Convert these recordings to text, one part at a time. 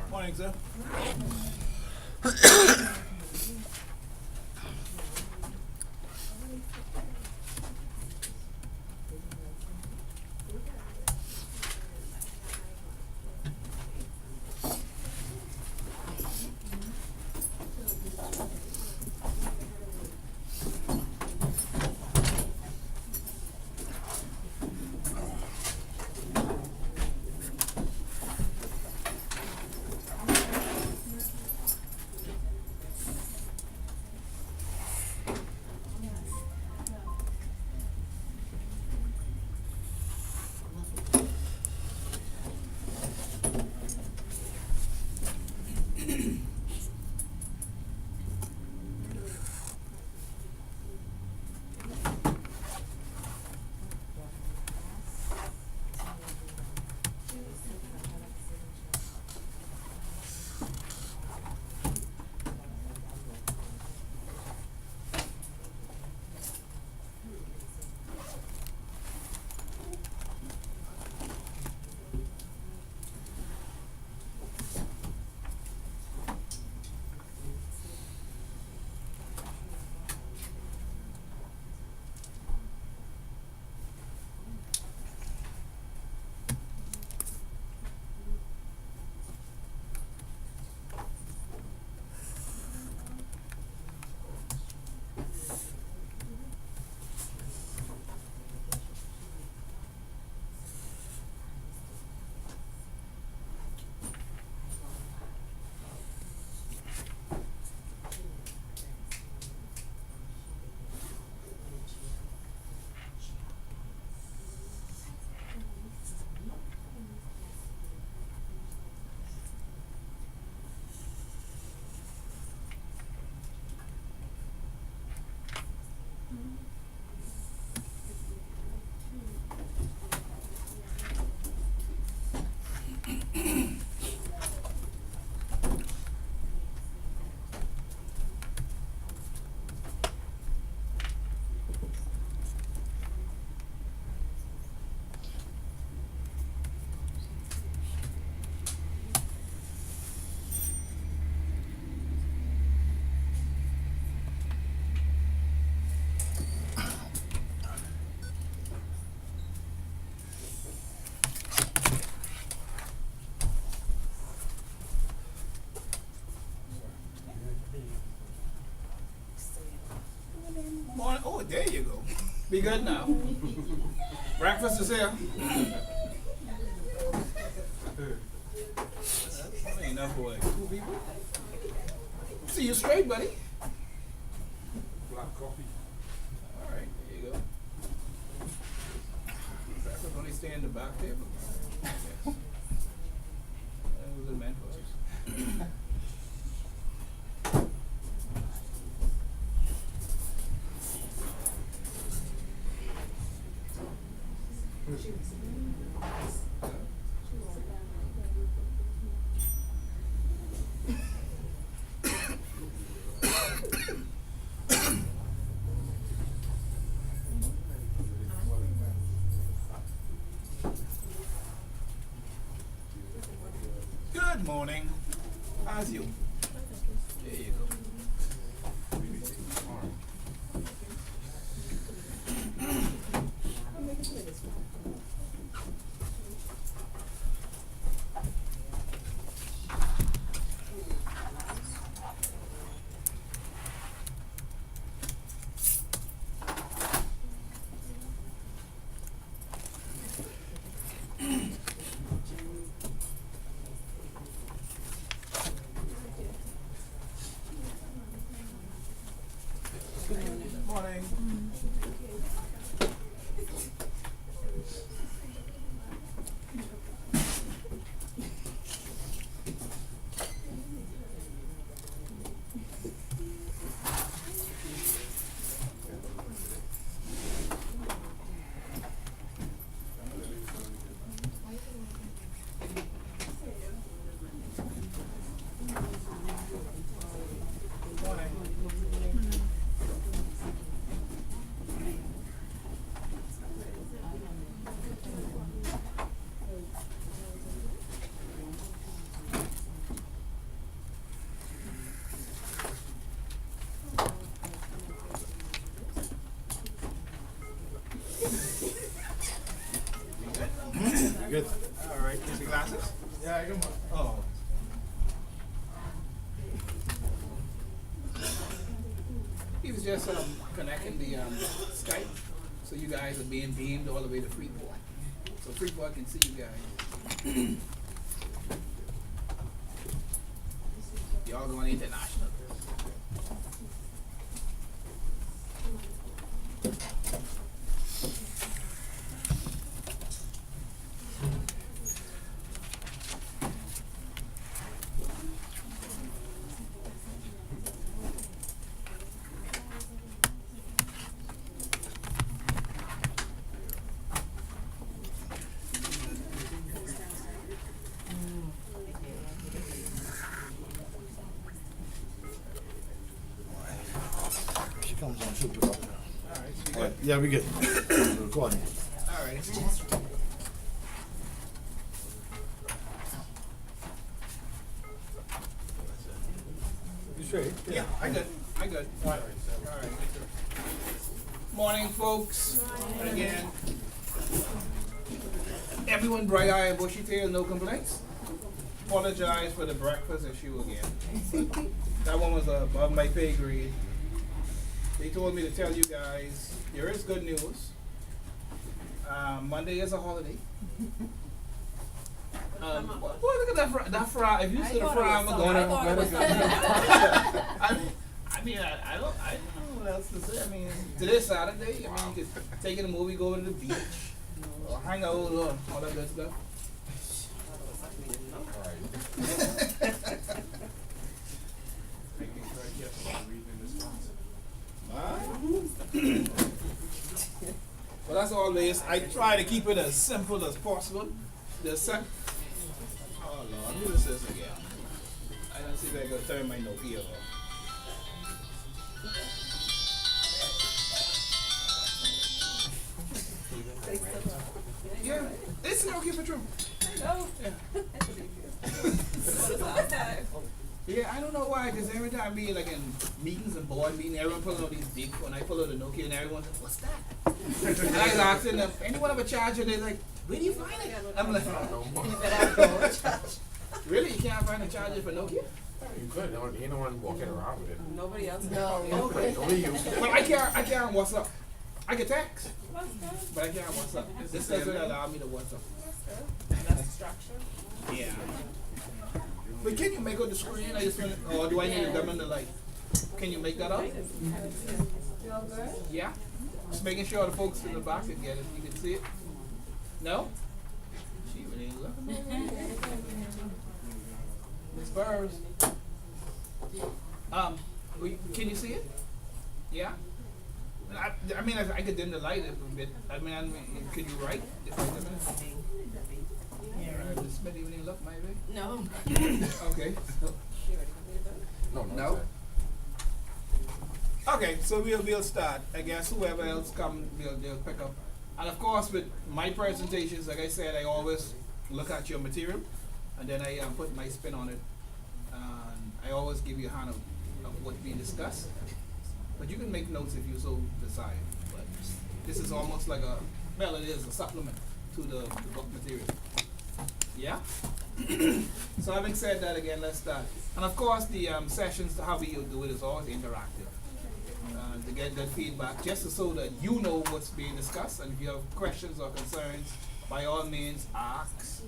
Morning, sir. Morning. Oh, there you go. Be good now. Breakfast is here. That ain't enough for like 2 people. See you straight, buddy. Black coffee. All right, there you go. Breakfast only stay in the back table. Yes. That was a man for us. Good morning. How's you? There you go. good. All right. Is your glasses? Yeah, I got one. Oh. He was just connecting the Skype, so you guys are being beamed all the way to Freeport, so Freeport can see you guys. Y'all going international. She comes on super up. All right, so you All good? right. Yeah, we good. We're recording. All right. You straight? Yeah, I good. I good. All right. All right. Morning, folks. And again, everyone bright-eyed, bushy-tailed, no complaints. Apologize for the breakfast issue again. That one was above my pay grade. They told me to tell you guys there is good news. Monday is a holiday. Well, look at that fry. If you see the fry, I'm gonna. I mean, I don't know what else to say. I mean, today's Saturday. I mean, you could take in a movie, go to the beach, or hang out, or all that good stuff. Well, as always, I try to keep it as simple as possible. Oh Lord, who is this again? I don't see if I can turn my Nokia off. Yeah, it's Nokia for true. No. Yeah. Okay. Yeah, I don't know why, because every time I be like in meetings and board meetings, everyone pulling out these big, when I pull out the Nokia and everyone's like, what's that? And I was asking them, anyone have a charger? They're like, where do you find it? I'm like, You better go. really? You can't find a charger for Nokia? You could. Ain't no one walking around with it. Nobody else. Okay. Only you. But I can't WhatsApp. I can text, That's good. but I can't WhatsApp. This doesn't allow me to WhatsApp. That's good. That's structure. Yeah. But can you make up the screen? I just want, or do I need to come in the light? Can you make that up? Feel good? Yeah. Just making sure the folks in the back can get it. You can see it. No? She really ain't looking. Miss Burrs. Can you see it? Yeah. I mean, I could dim the light a bit. I mean, could you write? If I dim it? Miss Smitty, you didn't look, maybe? No. Okay. No. Okay, so we'll start. I guess whoever else come, they'll pick up. And of course, with my presentations, like I said, I always look at your material, and then I put my spin on it. And I always give you a hand of what's being discussed. But you can make notes if you so decide. But this is almost like it is a supplement to the book material. Yeah? So having said that, again, let's start. And of course, the sessions, how we do it is always interactive. To get good feedback, just so that you know what's being discussed. And if you have questions or concerns, by all means, ask.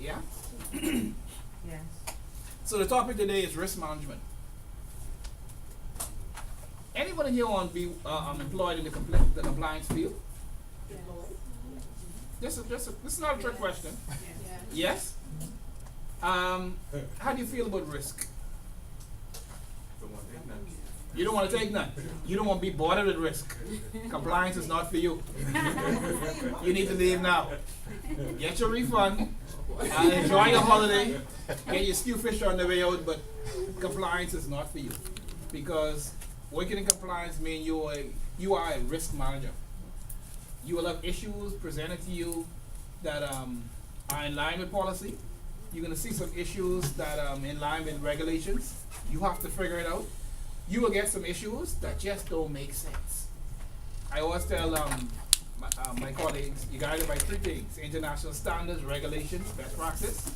Yeah? Yes. So the topic today is risk management. Anyone in here want to be employed in the compliance field? This is not a trick question. Yes? How do you feel about risk? You don't want to take none. You don't want to be bothered with risk. Compliance is not for you. You need to leave now. Get your refund. Enjoy your holiday. Get your stew fish on the way out, but compliance is not for you. Because working in compliance means you are a risk manager. You will have issues presented to you that are in line with policy. You're going to see some issues that are in line with regulations. You have to figure it out. You will get some issues that just don't make sense. I always tell my colleagues, you guided by three things: international standards, regulations, best practice,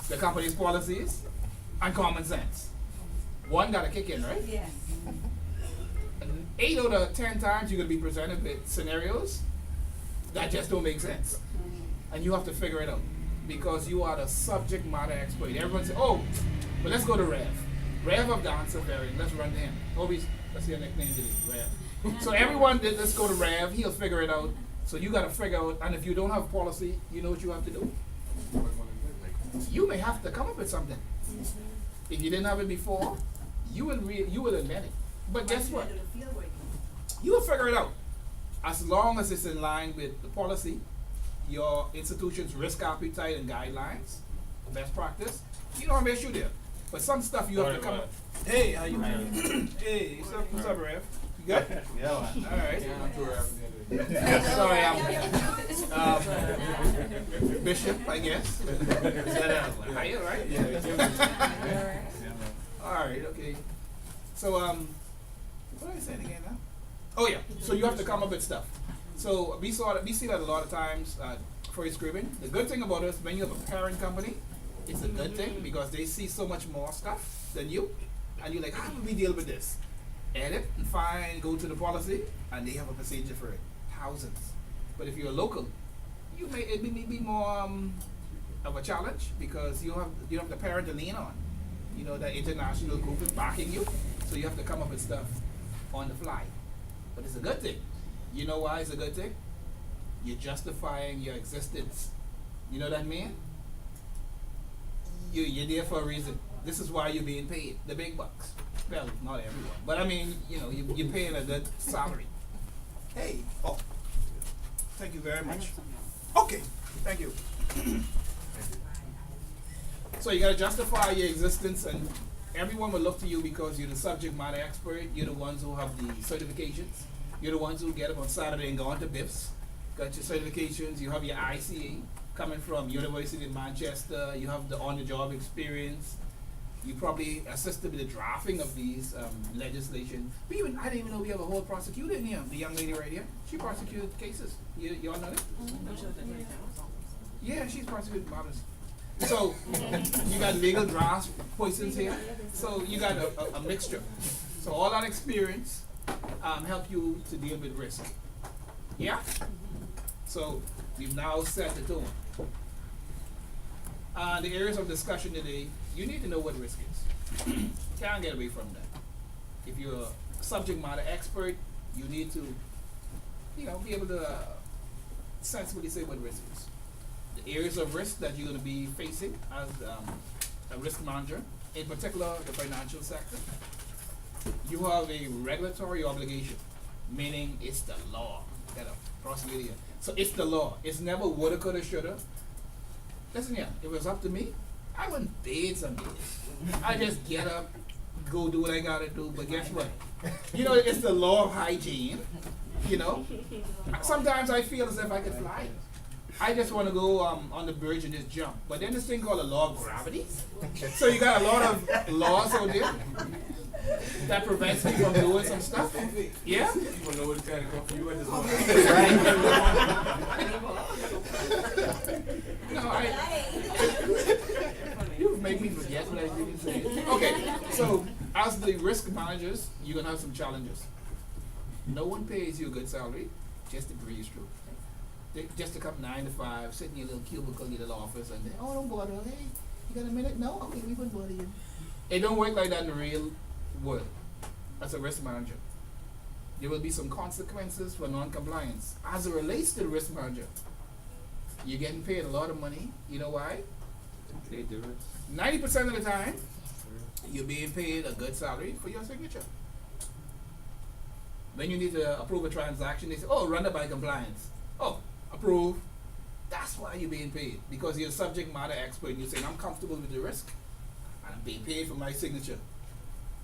the company's policies, and common sense. One gotta kick in, right? Yes. And 8 out of 10 times you're gonna be presented with scenarios that just don't make sense. And you have to figure it out. Because you are the subject matter expert. Everyone says, oh, but let's go to Rev. Rev of the answer variant. Let's run to him. Always, let's see your nickname today, Rev. So everyone did, let's go to Rev. He'll figure it out. So you gotta figure out, and if you don't have policy, you know what you have to do? You may have to come up with something. If you didn't have it before, you will admit it. But guess what? You will figure it out. As long as it's in line with the policy, your institution's risk appetite and guidelines, best practice, you don't have an issue there. But some stuff you have to come up. Hey, how you doing? Hey, what's up, Rev? You good? Yeah, man. All right. Yeah, I'm sure I Sorry, I'm Bishop, I guess. Is that higher, right? Yeah. All right, okay. So, what did I say again now? Oh yeah, so you have to come up with stuff. So we see that a lot of times for scribbing. The good thing about us, when you have a parent company, it's a good thing because they see so much more stuff than you, and you're like, how do we deal with this? Edit and find, go to the policy, and they have a procedure for it. Thousands. But if you're local, it may be more of a challenge because you have the parent to lean on. You know, that international group is backing you, so you have to come up with stuff on the fly. But it's a good thing. You know why it's a good thing? You're justifying your existence. You know what I mean? You're there for a reason. This is why you're being paid the big bucks. Well, not everyone, but I mean, you know, you're paying a good salary. Hey, oh, thank you very much. Okay, thank you. So you gotta justify your existence, and everyone will look to you because you're the subject matter expert. You're the ones who have the certifications. You're the ones who get up on Saturday and go on to BIFs. Got your certifications. You have your ICA coming from University of Manchester. You have the on-the-job experience. You probably assisted with the drafting of these legislation. I didn't even know we have a whole prosecutor in here. The young lady right here. She prosecuted cases. You all know that? Yeah, she's prosecuted matters. So you got legal drafts persons here. So you got a mixture. So all that experience help you to deal with risk. Yeah? So we've now set the tone. The areas of discussion today, you need to know what risk is. Can't get away from that. If you're a subject matter expert, you need to, be able to sensibly say what risk is. The areas of risk that you're going to be facing as a risk manager, in particular the financial sector, you have a regulatory obligation, meaning it's the law. Got a prosecute here. So it's the law. It's never woulda, coulda, shoulda. Listen here, if it was up to me, I wouldn't bathe some days. I just get up, go do what I gotta do, but guess what? It's the law of hygiene, Sometimes I feel as if I could fly. I just want to go on the bridge and just jump. But then this thing called the law of gravity. So you got a lot of laws out there that prevents me from doing some stuff. Yeah? You wanna know what's kind of come from you at this moment? You make me forget what I didn't say. Okay, so as the risk managers, you're gonna have some challenges. No one pays you a good salary just to breeze through. Just to come 9 to 5, sit in your little cubicle in your little office, and then, oh, don't bother. Hey, you got a minute? No, okay, we wouldn't bother you. It don't work like that in the real world. As a risk manager, there will be some consequences for non-compliance. As it relates to the risk manager, you're getting paid a lot of money. You know why? 90% of the time, you're being paid a good salary for your signature. When you need to approve a transaction, they say, oh, run it by compliance. Oh, approve. That's why you're being paid. Because you're a subject matter expert and you're saying, I'm comfortable with the risk and I'm being paid for my signature.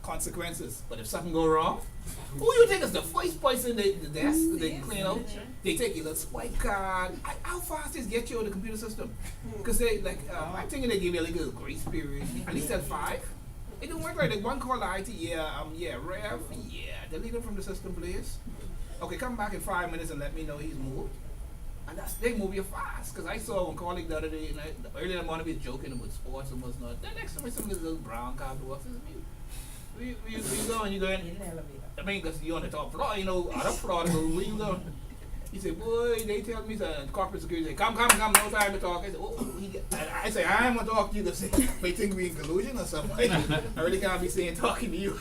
Consequences. But if something go wrong, who you think is the first person the desk they can clean out? They take your little swipe card. How fast does get you on the computer system? Because they I'm thinking they give you a little grace period. At least at 5. It don't work like that. One call the IT, Rev, delete it from the system, please. Okay, come back in 5 minutes and let me know he's moved. And they move you fast. Because I saw one colleague the other day, and earlier in the morning we was joking about sports and what's not. Then next time some of this little brown car walks is me. Where you going? You going? In the elevator. I mean, because you're on the top floor, you know, other floor, so where you going? He said, boy, they tell me, the corporate security say, come, no time to talk. I said, I say, I ain't going to talk to you because they think we in collusion or something. I really can't be saying talking to you.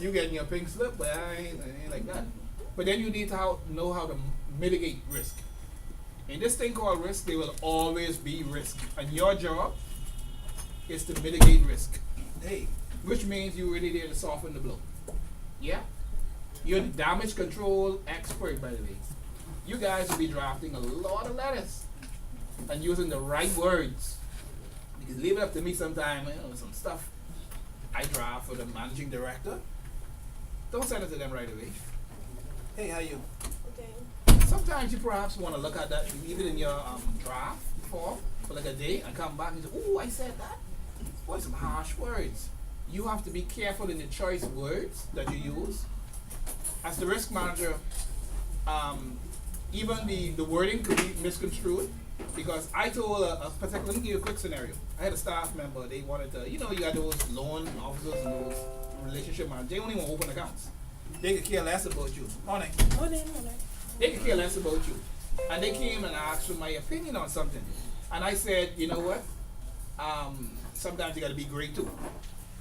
You getting your pink slip, but I ain't like that. But then you need to know how to mitigate risk. In this thing called risk, there will always be risk. And your job is to mitigate risk. Hey, which means you're really there to soften the blow. Yeah? You're the damage control expert, by the way. You guys will be drafting a lot of letters and using the right words. You can leave it up to me sometime, some stuff I draft for the managing director. Don't send it to them right away. Hey, how you? Okay. Sometimes you perhaps want to look at that, leave it in your draft form for like a day and come back and say, oh, I said that. Boy, some harsh words. You have to be careful in the choice words that you use. As the risk manager, even the wording could be misconstrued because I told a particular, let me give you a quick scenario. I had a staff member, they wanted to, you got those loan officers and those relationship managers, they only want to open accounts. They could care less about you. Morning. They could care less about you. And they came and asked for my opinion on something. And I said, you know what? Sometimes you got to be great too.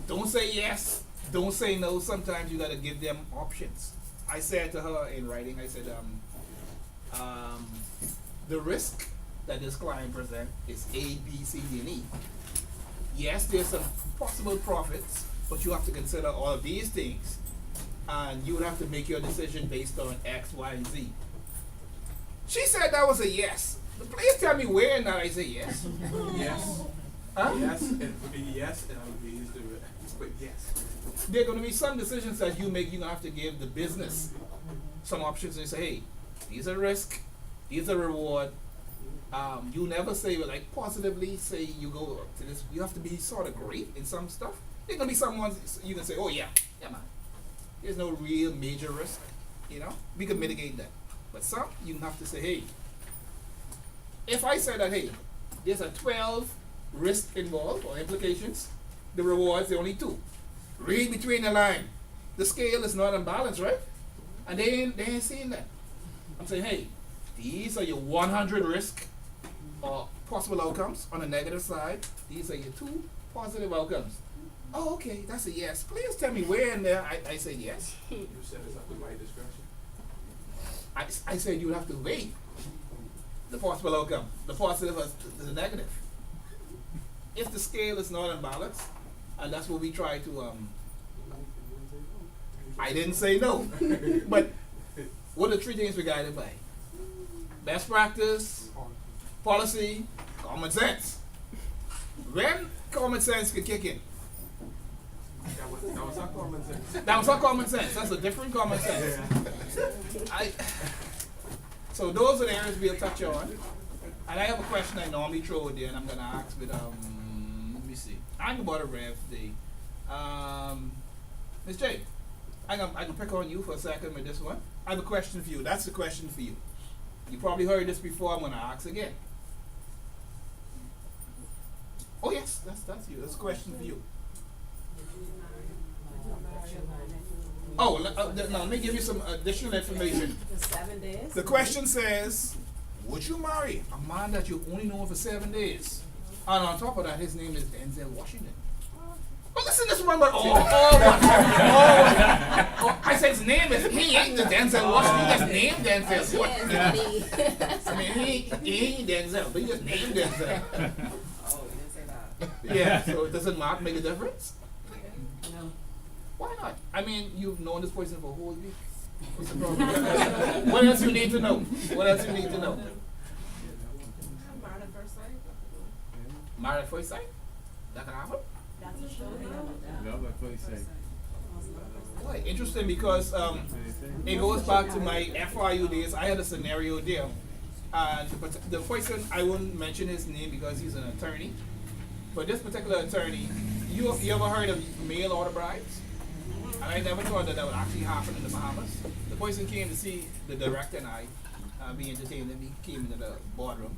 Don't say yes. Don't say no. Sometimes you got to give them options. I said to her in writing, I said, the risk that this client presents is A, B, C, D, and E. Yes, there's some possible profits, but you have to consider all of these things. And you would have to make your decision based on X, Y, and Z. She said that was a yes. Please tell me where in that I say yes. Yes. Huh? Yes, it would be yes, and I would be used to it. But yes. There are going to be some decisions that you make, you're going to have to give the business some options and say, hey, these are risk, these are reward. You never say, like, positively say you go to this. You have to be sort of great in some stuff. There are going to be some ones you can say, oh, yeah, man. There's no real major risk, We can mitigate that. But some, you have to say, hey, if I say that, hey, there's a 12 risk involved or implications, the rewards are only 2. Read between the line. The scale is not unbalanced, right? And they ain't seeing that. I'm saying, hey, these are your 100 risk or possible outcomes on the negative side. These are your 2 positive outcomes. Oh, okay, that's a yes. Please tell me where in there I say yes. You set this up with my discretion. I said you would have to weigh the possible outcome, the positive or the negative. If the scale is not unbalanced, and that's what we try to, I didn't say no, but what are the 3 things we're guided by? Best practice, policy, common sense. When common sense could kick in? That was not common sense. That was not common sense. That's a different common sense. So those are the areas we'll touch on. And I have a question I normally throw there, and I'm gonna ask with let me see. I'm about to rev today. Ms. J, I can pick on you for a second with this one. I have a question for you. That's the question for you. You probably heard this before. I'm gonna ask again. Oh yes, that's you. That's a question for you. Oh, now let me give you some additional information. The 7 days. The question says, would you marry a man that you've only known for 7 days? And on top of that, his name is Denzel Washington. But listen, this one, but I said his name is, he ain't the Denzel Washington, he just named Denzel Washington. I mean, he ain't Denzel, but he just named Denzel. Oh, you didn't say that. Yeah, so doesn't Mark make a difference? No. Why not? I mean, you've known this person for a whole week. What's the problem? What else you need to know? What else you need to know? Married at first sight. Married at first sight? That can happen? That's a show. Boy, interesting because it goes back to my FIU days. I had a scenario there. The person, I won't mention his name because he's an attorney. But this particular attorney, you ever heard of mail order bribes? And I never thought that would actually happen in the Bahamas. The person came to see the director and I, be entertained, and he came into the boardroom,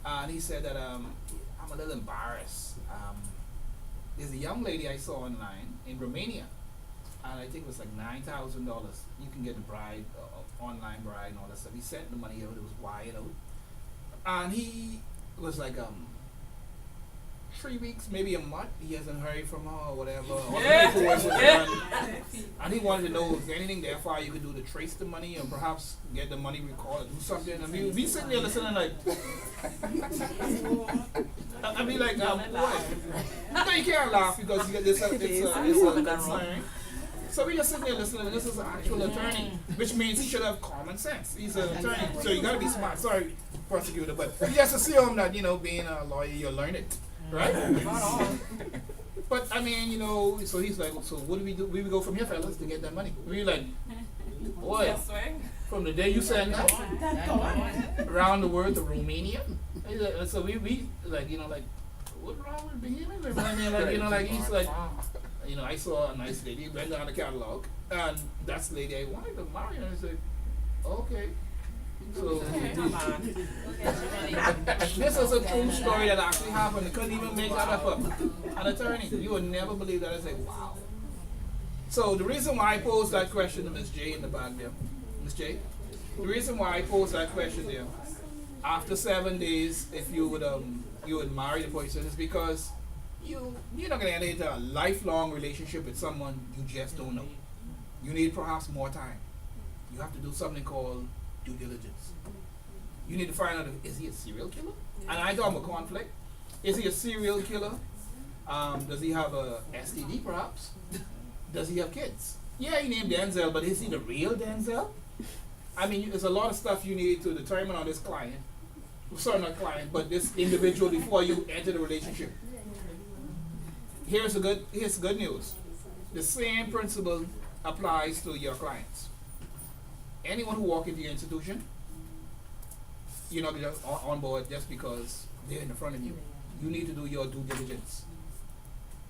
and he said that I'm a little embarrassed. There's a young lady I saw online in Romania, and I think it was like $9,000. You can get the bride, online bride and all that stuff. He sent the money out, it was wired out. And he was like, 3 weeks, maybe a month, he hasn't heard from her or whatever. Or the paperwork was done. And he wanted to know if there's anything therefore you could do to trace the money or perhaps get the money recalled or do something. And we sitting there listening like, I'd be like, what? No, you can't laugh because it's a concern. So we just sitting there listening, and this is an actual attorney, which means he should have common sense. He's an attorney, so you gotta be smart. Sorry, prosecutor, but you just assume that, being a lawyer, you'll learn it, right? But I mean, so he's like, so what do? We go from here, fellas, to get that money. We like, boy, from the day you said that, around the world to Romania. So we like, what's wrong with behaving? I mean, he's like, I saw a nice lady, went down the catalog, and that's the lady I wanted to marry. And I said, okay. So, this is a true story that actually happened. I couldn't even make that up. An attorney, you would never believe that. I said, wow. So, the reason why I posed that question to Miss J in the back there, Miss J, the reason why I posed that question there, after 7 days, if you would marry the person, is because you're not going to enter into a lifelong relationship with someone you just don't know. You need perhaps more time. You have to do something called due diligence. You need to find out, is he a serial killer? And I talk about conflict. Is he a serial killer? Does he have a STD perhaps? Does he have kids? Yeah, he named Denzel, but is he the real Denzel? I mean, there's a lot of stuff you need to determine on this client. Sorry, not client, but this individual before you enter the relationship. Here's good news. The same principle applies to your clients. Anyone who walk into your institution, you're not just on board just because they're in the front of you. You need to do your due diligence.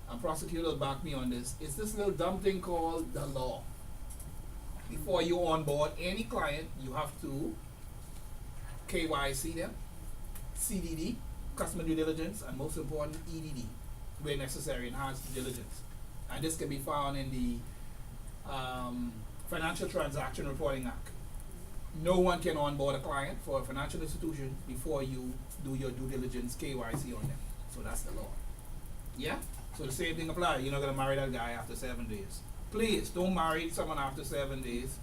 And prosecutors back me on this. It's this little dumb thing called the law. Before you onboard any client, you have to KYC them, CDD, customer due diligence, and most important, EDD, where necessary, enhanced due diligence. And this can be found in the Financial Transaction Reporting Act. No one can onboard a client for a financial institution before you do your due diligence KYC on them. So that's the law. Yeah? So the same thing applies. You're not going to marry that guy after 7 days. Please, don't marry someone after 7 days.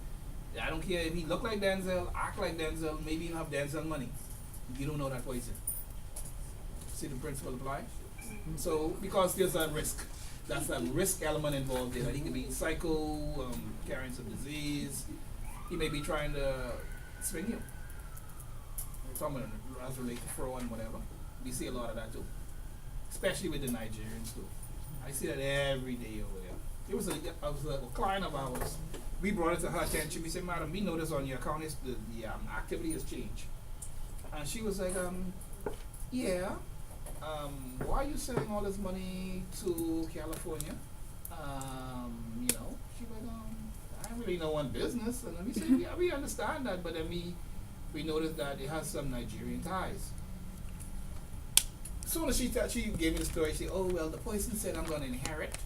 I don't care if he look like Denzel, act like Denzel, maybe even have Denzel money. You don't know that person. See the principle apply? So, because there's a risk. That's a risk element involved there. He could be psycho, carrying some disease. He may be trying to swing you. Someone as related to fraud and whatever. We see a lot of that too. Especially with the Nigerians too. I see that every day over there. It was a client of ours. We brought it to her attention. We said, madam, we noticed on your account the activity has changed. And she was like, yeah. Why are you sending all this money to California? She like, I don't really know one business. And then we said, yeah, we understand that, but then we noticed that it has some Nigerian ties. As soon as she gave me the story, she said, oh, well, the person said I'm going to inherit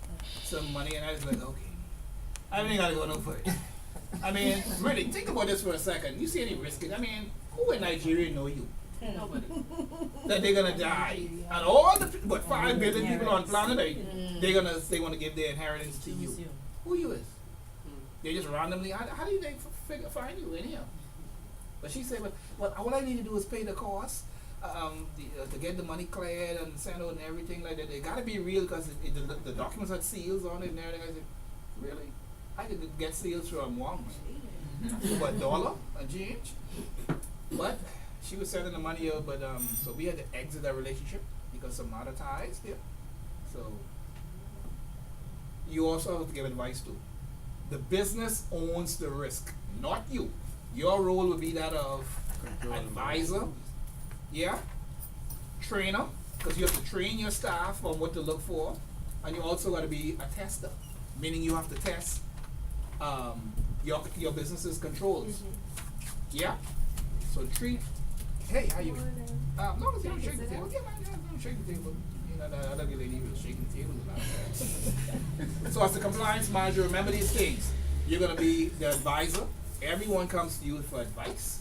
some money, and I was like, okay. I ain't got to go no further. I mean, really, think about this for a second. You see any risk? I mean, who in Nigeria know you? Nobody. That they're gonna die, and all the 5 billion people on planet Earth, they want to give their inheritance to you. Who you is? They just randomly. How do they find you anyhow? But she said, well, all I need to do is pay the cost, to get the money cleared and send out and everything like that. They gotta be real because the documents had seals on it and everything. I said, really? I could get seals from Wong. For $1 a change, but. She was sending the money out, but so we had to exit that relationship because some other ties there. So you also have to give advice too. The business owns the risk, not you. Your role would be that of advisor, yeah, trainer, because you have to train your staff on what to look for, and you also got to be a tester, meaning you have to test your business is controlled. Yeah? So treat, hey, how you doing? No, you don't shake the table. Yeah, man, yeah, don't shake the table. You know, that other lady was shaking the table. So as the compliance manager, remember these things. You're gonna be the advisor. Everyone comes to you for advice.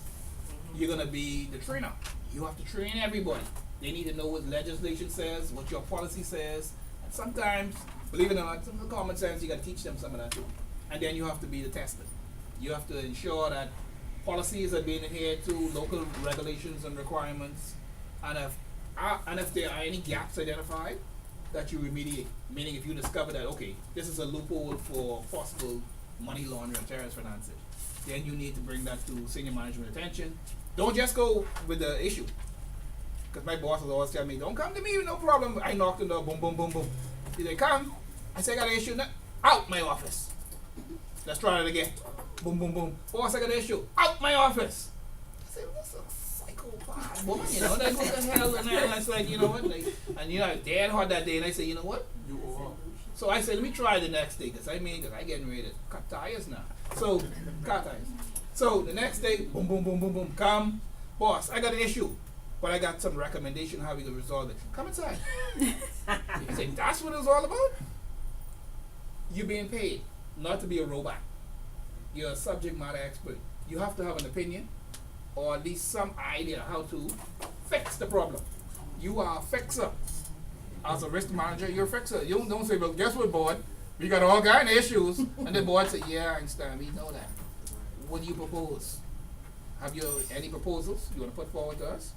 You're gonna be the trainer. You have to train everybody. They need to know what legislation says, what your policy says, and sometimes, believe it or not, some of the common sense, you gotta teach them some of that too. And then you have to be the tester. You have to ensure that policies are being adhered to, local regulations and requirements, and if there are any gaps identified, that you remediate. Meaning if you discover that, okay, this is a loophole for possible money laundering, terrorist financing, then you need to bring that to senior management attention. Don't just go with the issue. Because my boss will always tell me, don't come to me with no problem. I knocked on the door, boom, boom, boom, boom. He said, come. I said, I got an issue. Out my office. Let's try it again. Boom, boom, boom. Boss, I got an issue. Out my office. I said, what's a psychopath woman, you know? Like, what the hell? And I was like, you know what? Like, and you know, I was dead hard that day. And I said, you know what? You are. So I said, let me try the next day. Because I getting ready to cut tires now. So, cut tires. So the next day, boom, boom, boom, boom, boom. Come. Boss, I got an issue. But I got some recommendation how we can resolve it. Come inside. I said, that's what it's all about? You're being paid not to be a robot. You're a subject matter expert. You have to have an opinion or at least some idea how to fix the problem. You are a fixer. As a risk manager, you're a fixer. You don't say, well, guess what, board? We got all kind of issues. And the board said, yeah, I understand. We know that. What do you propose? Have you any proposals you want to put forward to us?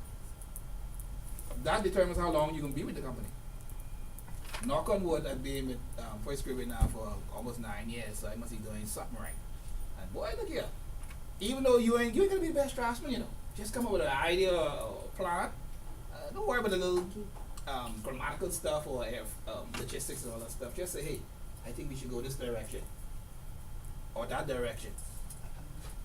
That determines how long you're going to be with the company. Knock on wood, I've been with First Grid now for almost 9 years, so I must be doing something right. And boy, look here. Even though you ain't gonna be the best draftsman, you know. Just come up with an idea or plan. Don't worry about the little grammatical stuff or logistics and all that stuff. Just say, hey, I think we should go this direction or that direction.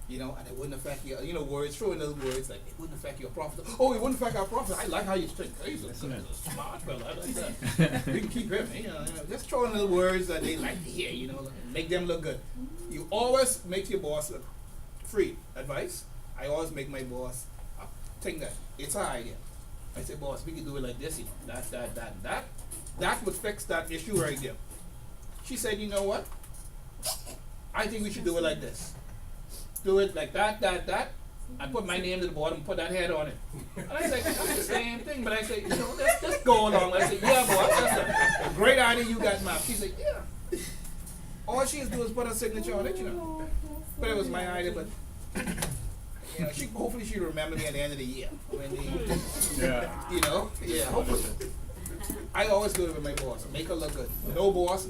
You know, and it wouldn't affect your, you know, words, throwing those words like, it wouldn't affect your profit. Oh, it wouldn't affect our profit. I like how you think. He's a smart fella. I like that. We can keep him, you know, just throwing little words that they like to hear, you know, make them look good. You always make your boss look free. Advice, I always make my boss think that it's our idea. I say, boss, we can do it like this, you know, that. That would fix that issue right there. She said, you know what? I think we should do it like this. Do it like that. I put my name to the bottom, put that head on it. And I said, that's the same thing. But I said, you know, let's go along. I said, yeah, boy, that's a great idea you got, Mom. She said, yeah. All she has to do is put her signature on it, you know. But it was my idea, but you know, hopefully she remember me at the end of the year. When you know, yeah, hopefully. I always do it with my boss. Make her look good. No boss,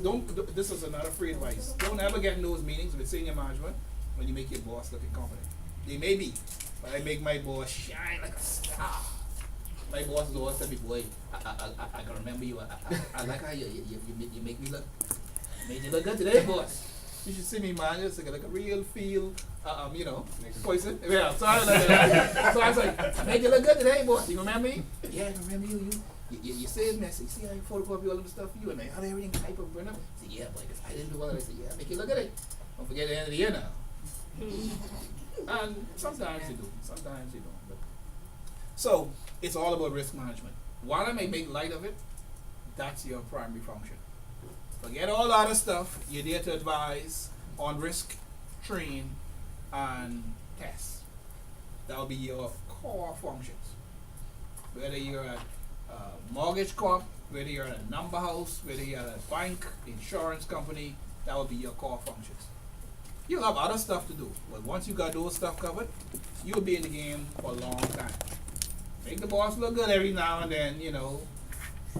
this is another free advice. Don't ever get in those meetings with senior management when you make your boss look incompetent. They may be, but I make my boss shine like a star. My boss is always tell me, boy, I can remember you. I like how you make me look. Made you look good today, boss. You should see me, man. It's like a real feel, you know, poison. Yeah, so I was like, I made you look good today, boss. You remember me? Yeah, I remember you. You said me. I said, see, I photocopy all of the stuff for you, and I had everything type of print up. I said, yeah, boy, I didn't do all of it. I said, yeah, make you look at it. Don't forget the end of the year now. And sometimes you do, sometimes you don't. But so it's all about risk management. While I may make light of it, that's your primary function. Forget all the other stuff. You're there to advise on risk, train, and test. That'll be your core functions. Whether you're at a mortgage corp, whether you're at a number house, whether you're at a bank, insurance company, that will be your core functions. You'll have other stuff to do, but once you got those stuff covered, you'll be in the game for a long time. Make the boss look good every now and then, you know,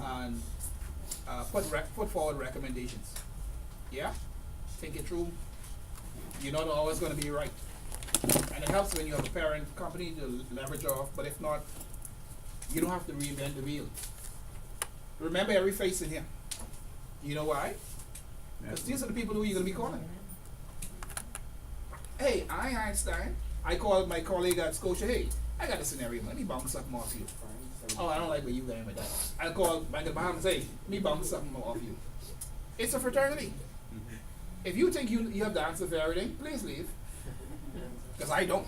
and put forward recommendations. Yeah? Think it through. You're not always going to be right. And it helps when you have a parent company to leverage off, but if not, you don't have to reinvent the wheel. Remember every face in here. You know why? Because these are the people who you're going to be calling. Hey, Einstein. I called my colleague at Scotia, hey, I got a scenario, let me bounce something off you. Oh, I don't like where you going with that. I called Bank of the Bahamas, hey, let me bounce something off you. It's a fraternity. If you think you have the answer for everything, please leave. Because I don't.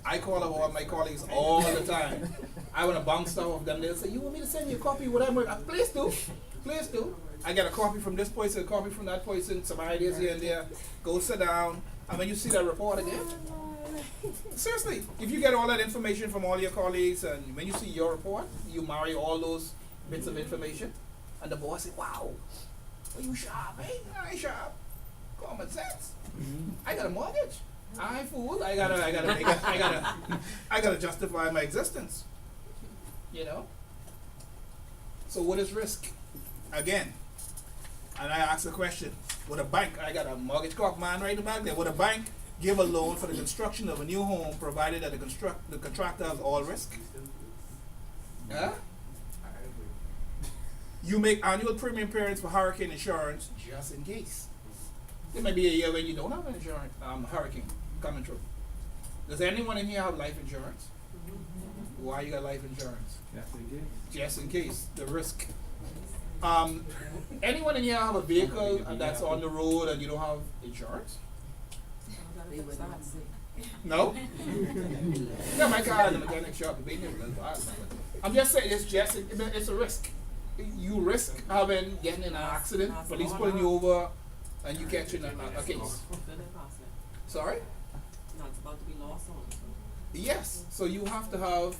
I call up all my colleagues all the time. I want to bounce stuff off them. They'll say, you want me to send you a copy, whatever. Please do. Please do. I get a copy from this person, a copy from that person, some ideas here and there. Go sit down. And when you see that report again, seriously, if you get all that information from all your colleagues and when you see your report, you marry all those bits of information, and the boss say, wow, well, you sharp, eh? I ain't sharp. Common sense. I got a mortgage. I ain't fool. I gotta justify my existence. You know? So what is risk? Again, and I ask the question, would a bank, I got a mortgage clerk man right back there, would a bank give a loan for the construction of a new home provided that the contractor has all risk? Huh? You make annual premium payments for hurricane insurance just in case. There may be a year when you don't have an insurance, hurricane coming through. Does anyone in here have life insurance? Why you got life insurance? Yes, we did. Just in case, the risk. Anyone in here have a vehicle that's on the road and you don't have insurance? They would not see. No? Yeah, my car in the mechanic shop. I'm just saying, it's a risk. You risk getting in an accident, police pulling you over, and you catching a case. Sorry? No, it's about to be lost on. Yes. So you have to have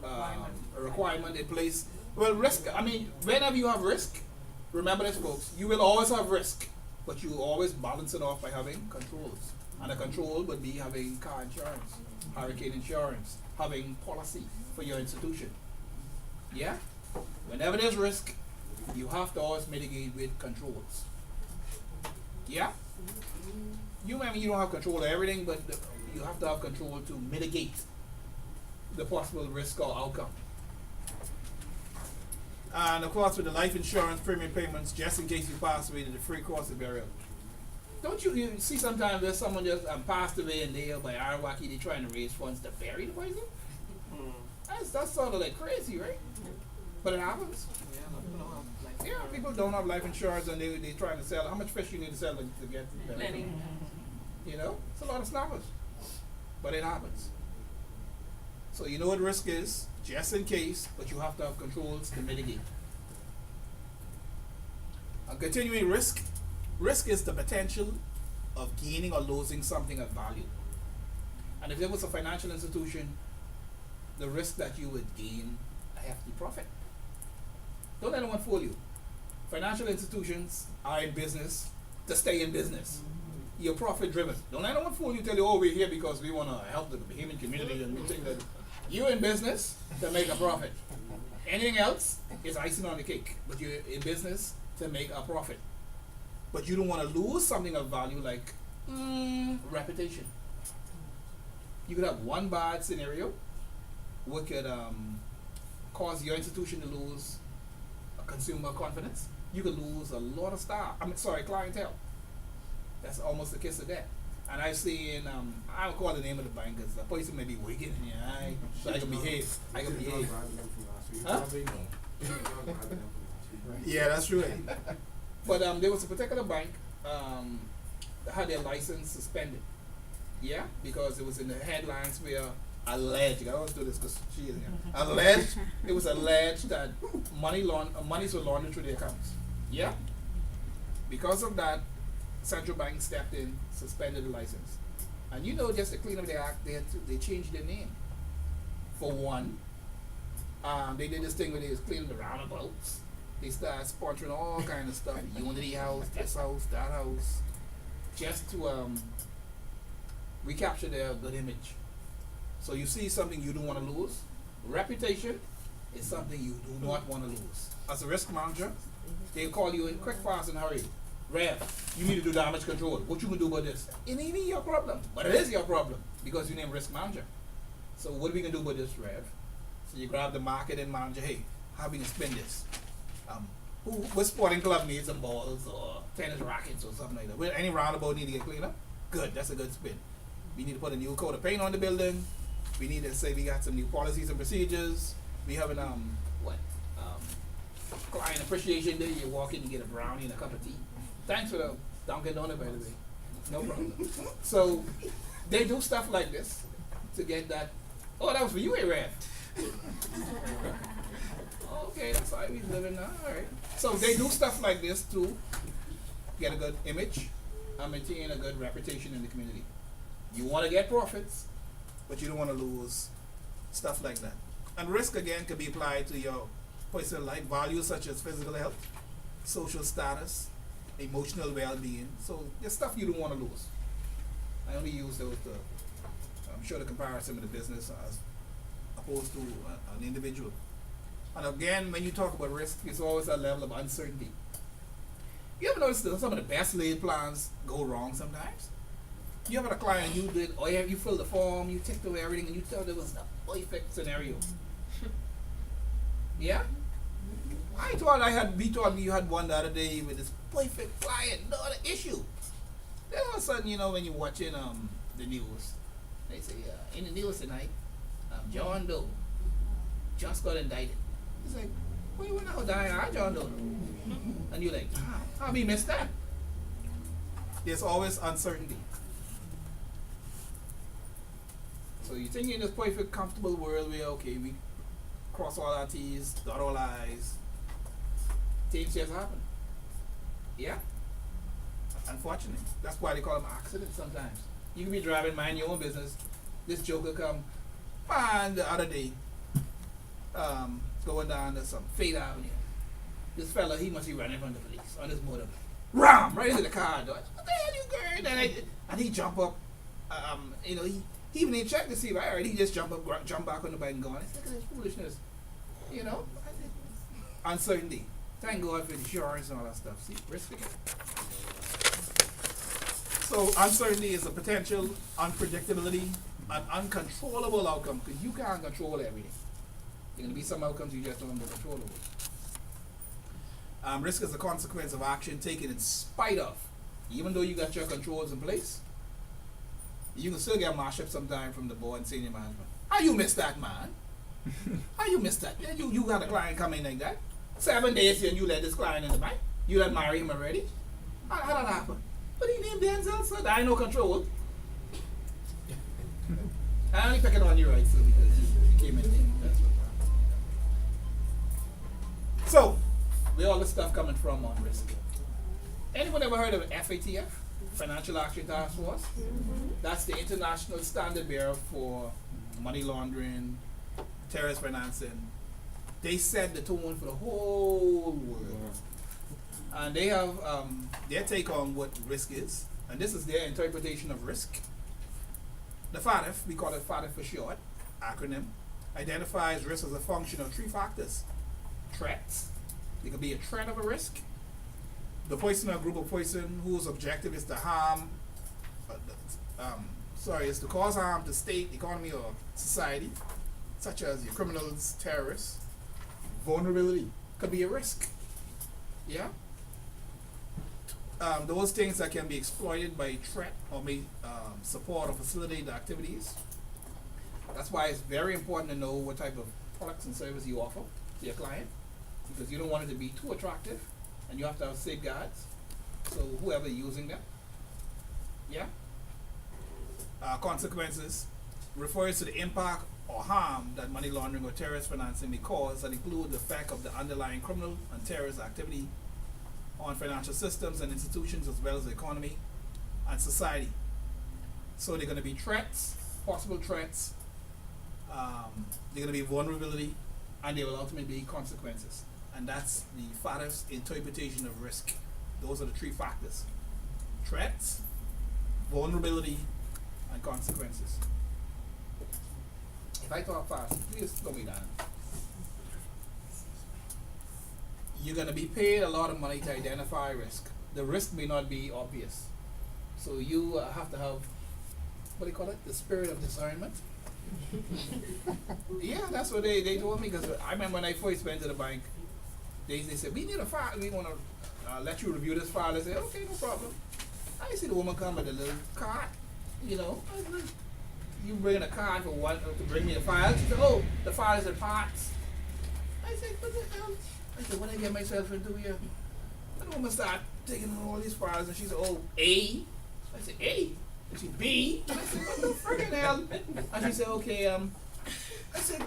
a requirement in place. Well, risk, I mean, whenever you have risk, remember this, folks, you will always have risk, but you always balance it off by having controls. And a control would be having car insurance, hurricane insurance, having policy for your institution. Yeah? Whenever there's risk, you have to always mitigate with controls. Yeah? You don't have control of everything, but you have to have control to mitigate the possible risk or outcome. And of course, with the life insurance premium payments, just in case you pass away, the free cost of burial. Don't you see sometimes there's someone just passed away and they are by Arawaki, they're trying to raise funds to bury the person? That's sort of like crazy, right? But it happens. Yeah, people don't have life insurance and they're trying to sell. How much fish you need to sell to get that? Plenty. You know, it's a lot of snappers. But it happens. So you know what risk is, just in case, but you have to have controls to mitigate. Continuing risk. Risk is the potential of gaining or losing something of value. And if there was a financial institution, the risk that you would gain a hefty profit. Don't let anyone fool you. Financial institutions are in business to stay in business. You're profit driven. Don't let anyone fool you, tell you, oh, we're here because we want to help the Bahamian community and we think that you're in business to make a profit. Anything else is icing on the cake, but you're in business to make a profit. But you don't want to lose something of value like reputation. You could have one bad scenario which could cause your institution to lose consumer confidence. You could lose a lot of clientele. That's almost the kiss of death. And I've seen, I don't call the name of the bank because the person may be wicked in your eye, so I can behave. Huh? Yeah, that's right. But there was a particular bank that had their license suspended. Yeah, because it was in the headlines where alleged, I always do this because she is here. It was alleged that monies were laundered through their accounts. Yeah? Because of that, central bank stepped in, suspended the license. And you know, just to clean up their act, they changed their name. For one, they did this thing where they was cleaning the roundabouts. They started sponsoring all kind of stuff, Unity House, this house, that house, just to recapture their good image. So you see something you don't want to lose. Reputation is something you do not want to lose. As a risk manager, they'll call you in quick, fast, and hurry. Rev, you need to do damage control. What you can do about this? It ain't even your problem, but it is your problem because you named risk manager. So what are we gonna do about this, Rev? So you grab the marketing manager. Hey, how we can spend this? What sporting club needs some balls or tennis rackets or something like that? Will any roundabout need to get cleaned up? Good, that's a good spin. We need to put a new coat of paint on the building. We need to say we got some new policies and procedures. We having client appreciation day. You walk in, you get a brownie and a cup of tea. Thanks for the Dunkin' Donut, by the way. No problem. So they do stuff like this to get that. Oh, that was for you, Arab. Okay, that's how we living now. All right. So they do stuff like this to get a good image and maintain a good reputation in the community. You want to get profits, but you don't want to lose stuff like that. And risk again can be applied to your personal life values such as physical health, social status, emotional well-being. So there's stuff you don't want to lose. I only use those to show the comparison with the business as opposed to an individual. And again, when you talk about risk, it's always a level of uncertainty. You ever notice that some of the best laid plans go wrong sometimes? You ever had a client and you did, or you filled the form, you ticked away everything, and you thought it was the perfect scenario. Yeah? I thought we told me you had one the other day with this perfect client, no other issue. Then all of a sudden, you know, when you're watching the news, they say, in the news tonight, John Doe just got indicted. It's like, well, you know how dying John Doe? And you're like, how we missed that? There's always uncertainty. So you think in this perfect, comfortable world where, okay, we cross all our T's, dot all I's, things just happen. Yeah? Unfortunately. That's why they call them accidents sometimes. You can be driving, mind your own business. This joker come, man, the other day, going down to some Fade Avenue. This fella, he must be running from the police on his motorbike. Ram! Right into the car door. What the hell you going? And he jump up, you know, he even didn't check to see if I heard. He just jump back on the bike and go on. It's look at this foolishness. You know? Uncertainty. Thank God for insurance and all that stuff. See, risk again. So uncertainty is a potential unpredictability, an uncontrollable outcome, because you can't control everything. There are going to be some outcomes you just don't have control over. Risk is a consequence of action taken in spite of. Even though you got your controls in place, you can still get mashed up sometime from the board and senior management. How you missed that, man? How you missed that? Yeah, you got a client come in like that. 7 days and you let this client in the bank. You let marry him already. How that happen? But he named Denzel, so I ain't no control. I only pick it on you right so because you came in there. That's what happened. So, where all this stuff coming from on risk? Anyone ever heard of FATF? Financial Action Task Force? That's the international standard bearer for money laundering, terrorist financing. They set the tone for the whole world. And they have their take on what risk is. And this is their interpretation of risk. The FATF, we call it FATF for short, acronym, identifies risk as a function of 3 factors. Threats. It could be a threat of a risk. The person or group of person whose objective is to harm, is to cause harm to state, economy, or society, such as your criminals, terrorists. Vulnerability could be a risk. Yeah? Those things that can be exploited by threat or may support or facilitate the activities. That's why it's very important to know what type of products and service you offer to your client, because you don't want it to be too attractive, and you have to have safeguards. So whoever using them, yeah. Consequences refers to the impact or harm that money laundering or terrorist financing may cause, that include the effect of the underlying criminal and terrorist activity on financial systems and institutions, as well as the economy and society. So they're going to be threats, possible threats, they're going to be vulnerability, and there will ultimately be consequences. And that's the FATF's interpretation of risk. Those are the 3 factors: threats, vulnerability, and consequences. If I talk fast, please slow me down. You're going to be paid a lot of money to identify risk. The risk may not be obvious. So you have to have, what do you call it? The spirit of discernment. Yeah, that's what they told me, because I remember when I first went to the bank, they said, we need a file, we want to let you review this file. I said, okay, no problem. I see the woman come with a little card, you know. I was like, you bring a card for one to bring me the file. She said, oh, the file is in parts. I said, what the hell? I said, what I get myself into here? And the woman started taking all these files, and she said, "Oh, A." I said, "A." And she B. And I said, "What the friggin' hell?" And she said, "Okay, I said,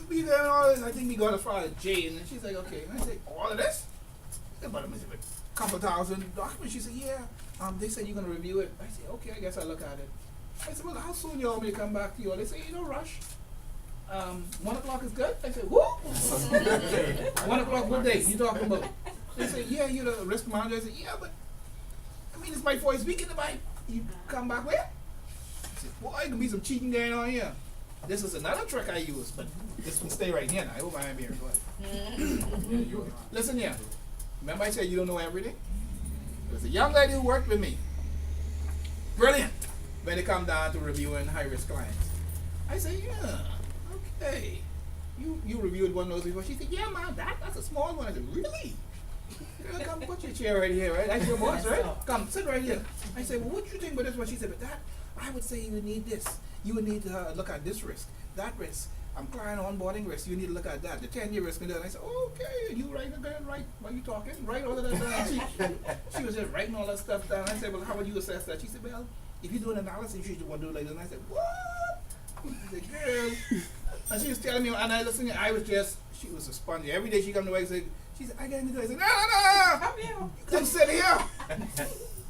"We got all this." I think we got as far as J." And then she's like, "Okay." And I said, "All of this?" About a couple thousand documents. She said, "Yeah. They said you're gonna review it." I said, "Okay, I guess I'll look at it." I said, "Well, how soon you want me to come back to you?" They say, "You don't rush. 1 o'clock is good." I said, "Who?" 1 o'clock, what day you talking about? They said, "Yeah, you're the risk manager." I said, "Yeah, but I mean, it's my first week in the bank. You come back where?" I said, "Boy, there can be some cheating going on here." This is another trick I use, but this can stay right here now. I hope I am here. Listen here. Remember I said you don't know everything? There's a young lady who worked with me. Brilliant. When it come down to reviewing high-risk clients. I said, "Yeah, okay. You reviewed one of those before." She said, "Yeah, man, that's a small one." I said, "Really? Girl, come put your chair right here, right? That's your boss, right? Come, sit right here." I said, "Well, what you think about this one?" She said, "But that, I would say you would need this. You would need to look at this risk, that risk. Client onboarding risk, you need to look at that. The 10-year risk." And then I said, "Okay, you write it down, right? While you talking, write all of that down." She was just writing all that stuff down. I said, "Well, how would you assess that?" She said, "Well, if you do an analysis, you should want to do it like this." And I said, "What?" I said, "Girl." And she was telling me, and I listened, she was a sponge. Every day she come to work and say, she said, "I got to do it." I said, No. Come here. You come sit here.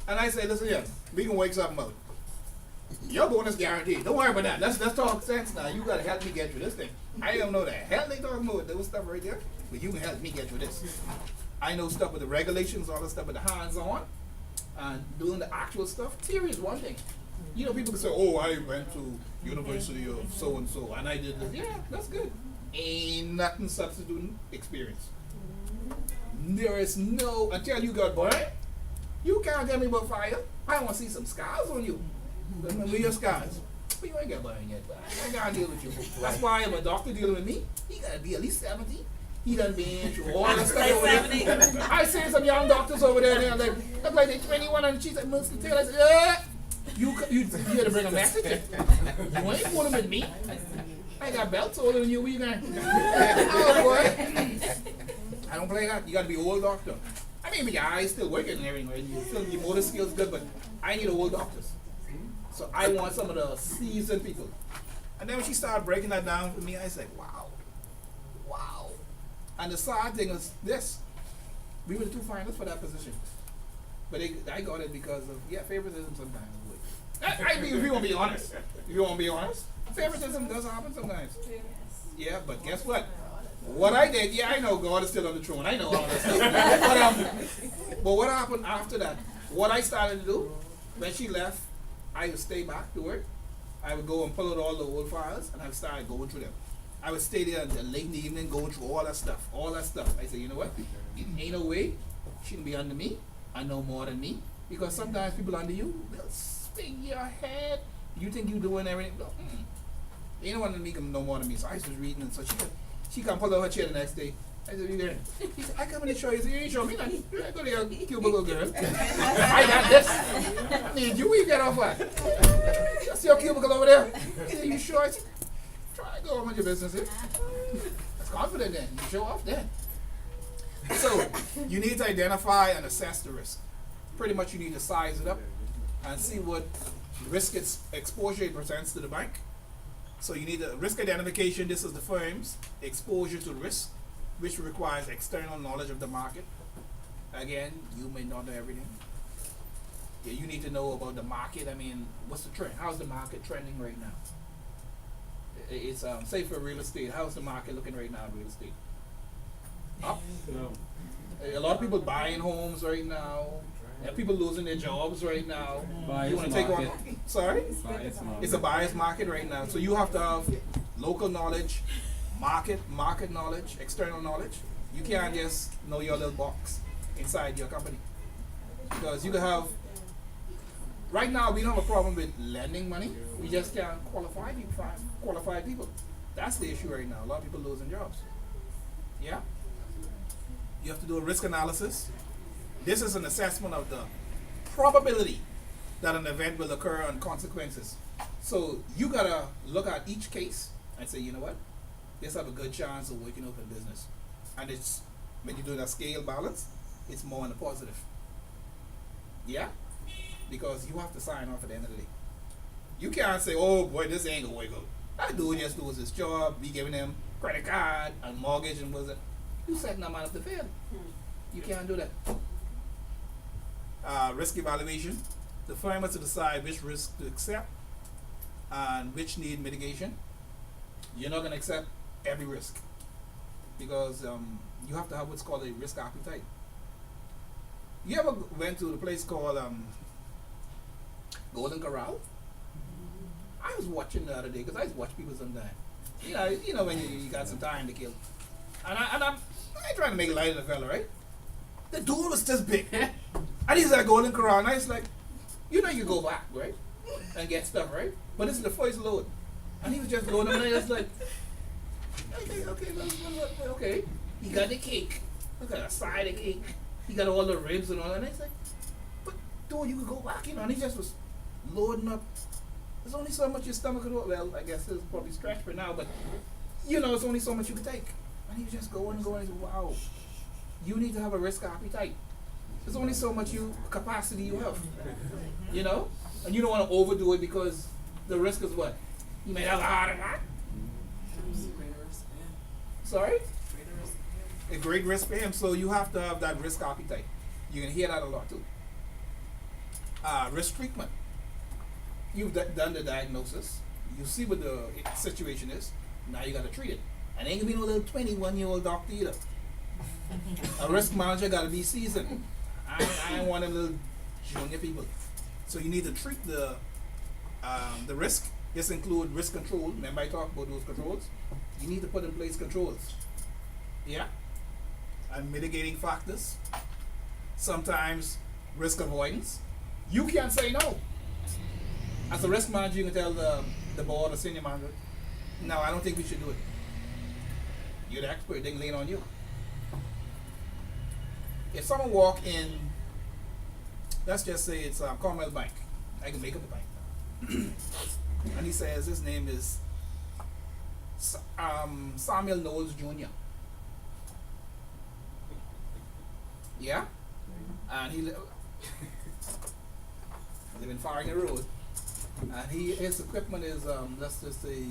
And I said, "Listen here, we can wake something up. Your bonus guaranteed. Don't worry about that. Let's talk sense now. You gotta help me get through this thing. I don't know the hell they talking about. There was stuff right there, but you can help me get through this. I know stuff with the regulations, all the stuff with the hands-on, and doing the actual stuff. Theory is one thing. You know, people can say, "Oh, I went to University of so and so, and I did this." Yeah, that's good. Ain't nothing substituting experience. There is no until you got burned. You can't tell me about fire. I want to see some scars on you. Remember your scars. But you ain't got burned yet. But I gotta deal with you. That's why if a doctor dealing with me, he gotta be at least 70. He done been through all that stuff over there. I seen some young doctors over there, and they're like, look like they're 21, and she's like, "Mr. Taylor," I said, you had to bring a message. You ain't fooling with me. I got belts older than you. Where you going? Oh boy. I don't play that. You gotta be old doctor. I mean, your eyes still working and everything, right? Your motor skills good, but I need old doctors. So I want some of the seasoned people. And then when she started breaking that down for me, I said, wow. And the sad thing is this. We were the two finalists for that position. But I got it because of, favoritism sometimes. I mean, if you want to be honest. Favoritism does happen sometimes. Yeah, but guess what? What I did, I know God is still on the throne. I know all that stuff. But what happened after that? What I started to do, when she left, I would stay back to work. I would go and pull out all the old files, and I would start going through them. I would stay there until late in the evening going through all that stuff. I said, you know what? Ain't no way she can be under me. I know more than me. Because sometimes people under you, they'll spin your head. You think you doing everything. No, ain't no one under me can know more than me. So I was reading, and so she come pull out her chair the next day. I said, "You there?" He said, "I come in to show you." He said, "You ain't show me nothing. I go to your cubicle, girl. I got this. I need you. Where you get off at? That's your cubicle over there." He said, "You sure?" I said, "Try to go on with your business here." That's confident then. You show off then. So, you need to identify and assess the risk. Pretty much you need to size it up and see what risk exposure it presents to the bank. So you need a risk identification. This is the firm's exposure to risk, which requires external knowledge of the market. Again, you may not know everything. Yeah, you need to know about the market. I mean, what's the trend? How's the market trending right now? It's say for real estate, how's the market looking right now in real estate? Up? No. A lot of people buying homes right now. People losing their jobs right now. You want to take on? Sorry? It's a buyer's market right now. So you have to have local knowledge, market knowledge, external knowledge. You can't just know your little box inside your company. Because you can have, right now we don't have a problem with lending money. We just can't qualify people. That's the issue right now. A lot of people losing jobs. Yeah? You have to do a risk analysis. This is an assessment of the probability that an event will occur and consequences. So you gotta look at each case and say, you know what, this have a good chance of waking up in business. And it's when you do that scale balance, it's more on the positive. Yeah? Because you have to sign off at the end of the day. You can't say, oh boy, this ain't gonna work out. That dude just does his job, be giving him credit card and mortgage and was it. You setting them out of the fail. You can't do that. Risk evaluation. The firm has to decide which risk to accept and which need mitigation. You're not gonna accept every risk because you have to have what's called a risk appetite. You ever went to the place called Golden Corral? I was watching the other day because I just watch people sometimes. You know when you got some time to kill. And I ain't trying to make light of the fella, right? The door was this big. And he's at Golden Corral and I was like, you know you go back, right? And get stuff, right? But this is the first load. And he was just loading and I was like, okay. He got the cake. Look at the side of the cake. He got all the ribs and all that. And I was like, but dude, you could go back, And he just was loading up. There's only so much your stomach could hold. Well, I guess it's probably stretched for now, but it's only so much you could take. And he was just going and going. I said, wow, you need to have a risk appetite. There's only so much capacity you have. And you don't want to overdo it because the risk is what? You may have a heart attack. Sorry? A great risk for him. So you have to have that risk appetite. You're going to hear that a lot too. Risk treatment. You've done the diagnosis. You see what the situation is. Now you got to treat it. And ain't going to be no little 21-year-old doctor either. A risk manager got to be seasoned. I ain't one of the little junior people. So you need to treat the risk. This includes risk control. Remember I talked about those controls? You need to put in place controls. Yeah? And mitigating factors. Sometimes risk avoidance. You can't say no. As a risk manager, you can tell the board or senior manager, no, I don't think we should do it. You're the expert, they can lean on you. If someone walk in, let's just say it's Carmel Bank. I can make up the bank. And he says his name is Samuel Knowles Jr. Yeah? And he live in Farrington Road. And his equipment is, let's just say,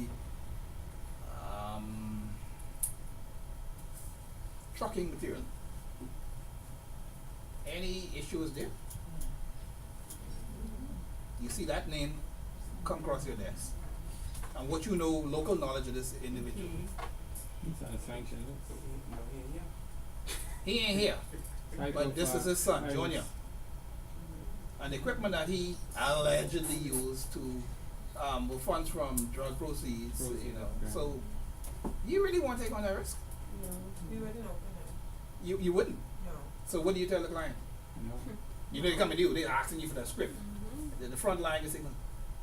trucking material. Any issues there? You see that name come across your desk. And what you know, local knowledge of this individual. He ain't here. But this is his son, Junior. And the equipment that he allegedly used to with funds from drug proceeds, So you really want to take on that risk? No, we wouldn't open it. You wouldn't? No. So what do you tell the client? No. They come to you, they're asking you for that script. Then the front line is saying,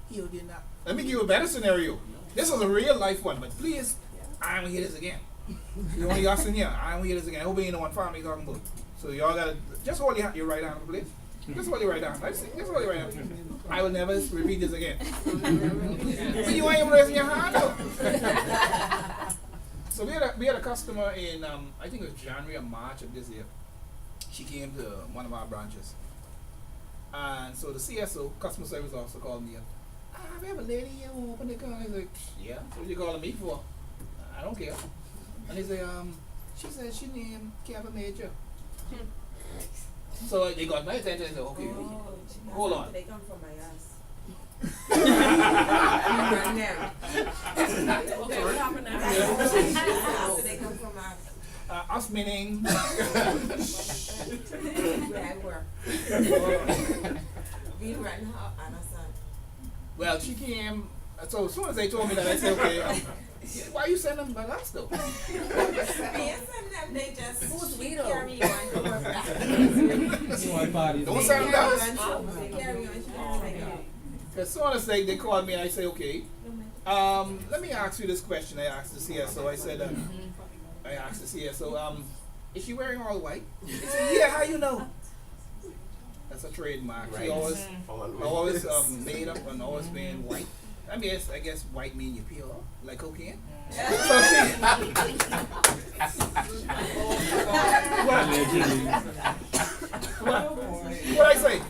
he did not. Let me give you a better scenario. This is a real life one, but please, I don't hear this again. You only us in here, I don't hear this again. I hope you ain't know what family talking about. So y'all gotta just hold your right hand, please. Just hold your right hand. Just hold your right hand. I will never repeat this again. But you ain't raising your hand though. So we had a customer in I think it was January or March of this year. She came to one of our branches. And so the CSO, customer service officer, called me up. We have a lady here who opened the car. I was like, yeah, what you calling me for? I don't care. And he said, she said she named Kevin Major. So they got my attention and said, okay, hold on. They come from my ass. Right now. Okay, what happened now? They come from us. Us meaning Where I work. We run her and her son. well, she came. So as soon as they told me that, I said, okay, why you sending them by us though? Me and them, they just Who's we carry though? on to work. One body. Don't send them to us. They carry on to As soon as they called me, I say, okay, let me ask you this question. I asked the CSO. I said, I asked the CSO, is she wearing all white? He said, yeah. How you know? That's a trademark. She always made up and always wearing white. I mean, I guess white mean you pure, like cocaine. So she, what I say?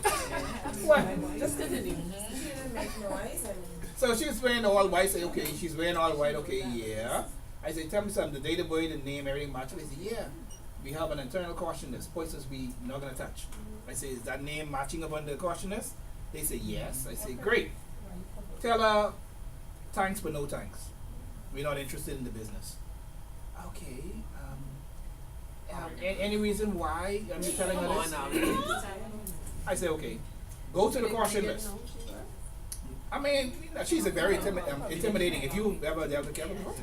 What? Just continue. She didn't make noise and. So she was wearing all white. Say, okay, she's wearing all white. Okay, yeah. I say, tell me something. The date of birth, the name, everything match. They say, yeah. We have an internal caution list. Places we not gonna touch. I say, is that name matching up on the caution list? They say, yes. I say, great. Tell her, thanks but no thanks. We're not interested in the business. Okay. Any reason why I'm telling her this? I say, okay. Go to the caution list. I mean, she's a very intimidating. If you ever dealt with Kevin before,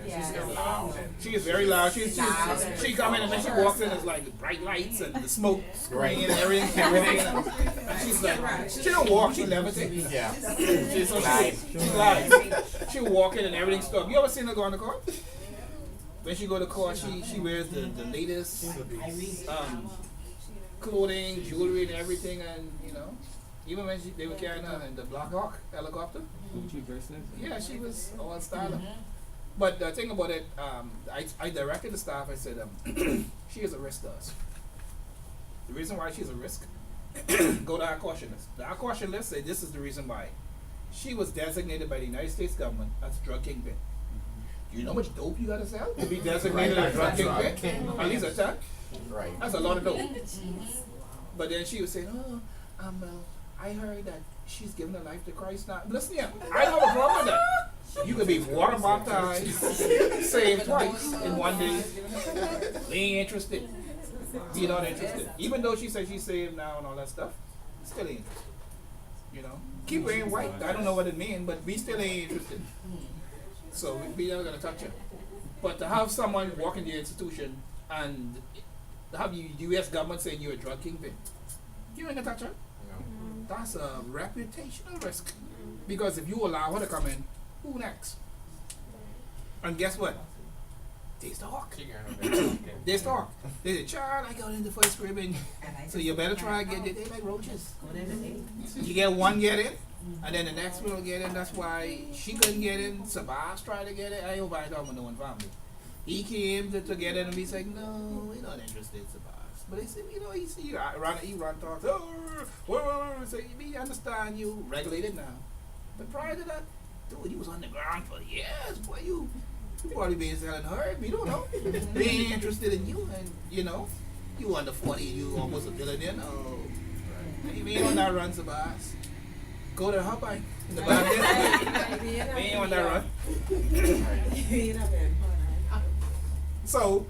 she is very loud. She come in and then she walks in, it's like bright lights and the smoke spraying and everything. And she's like, she don't walk, she levitates. Yeah. She's live. She walk in and everything stuff. You ever seen her go on the court? When she go to court, she wears the latest clothing, jewelry, and everything, and you know. Even when they were carrying her in the Black Hawk helicopter, yeah, she was all styling. But the thing about it, I directed the staff. I said, she is a risk to us. The reason why she's a risk, go to our caution list. Our caution list say this is the reason why. She was designated by the United States government as a drug kingpin. Do you know how much dope you gotta sell to be designated as a drug kingpin? At least a ton. Right. That's a lot of dope. But then she was saying, I heard that she's given her life to Christ now. Listen here, I don't have a problem with that. You could be water baptized, saved twice in one day. We ain't interested. Be not interested. Even though she said she's saved now and all that stuff, still ain't interested. You know? Keep wearing white. I don't know what it means, but we still ain't interested. So we never gonna touch her. But to have someone walk in the institution and have the US government saying you're a drug kingpin, you ain't gonna touch her. That's a reputational risk. Because if you allow her to come in, who next? And guess what? They stalk. They stalk. They say, child, I got in the first grade, and so you better try and get it. They like roaches. You get one get in, and then the next one will get in. That's why she couldn't get in. Sabas tried to get it. I hope I talking about no one family. He came to get in, and he's like, no, we're not interested, Sabas. But they said, you know, he run talks. So you understand you regulated now. But prior to that, dude, you was on the ground for years, boy. You probably been selling herb. You don't know. They ain't interested in you, and you know, you under 40, you almost a billionaire. No, you ain't on that run, Sabas. Go to her bike in the back there. We ain't on that run. So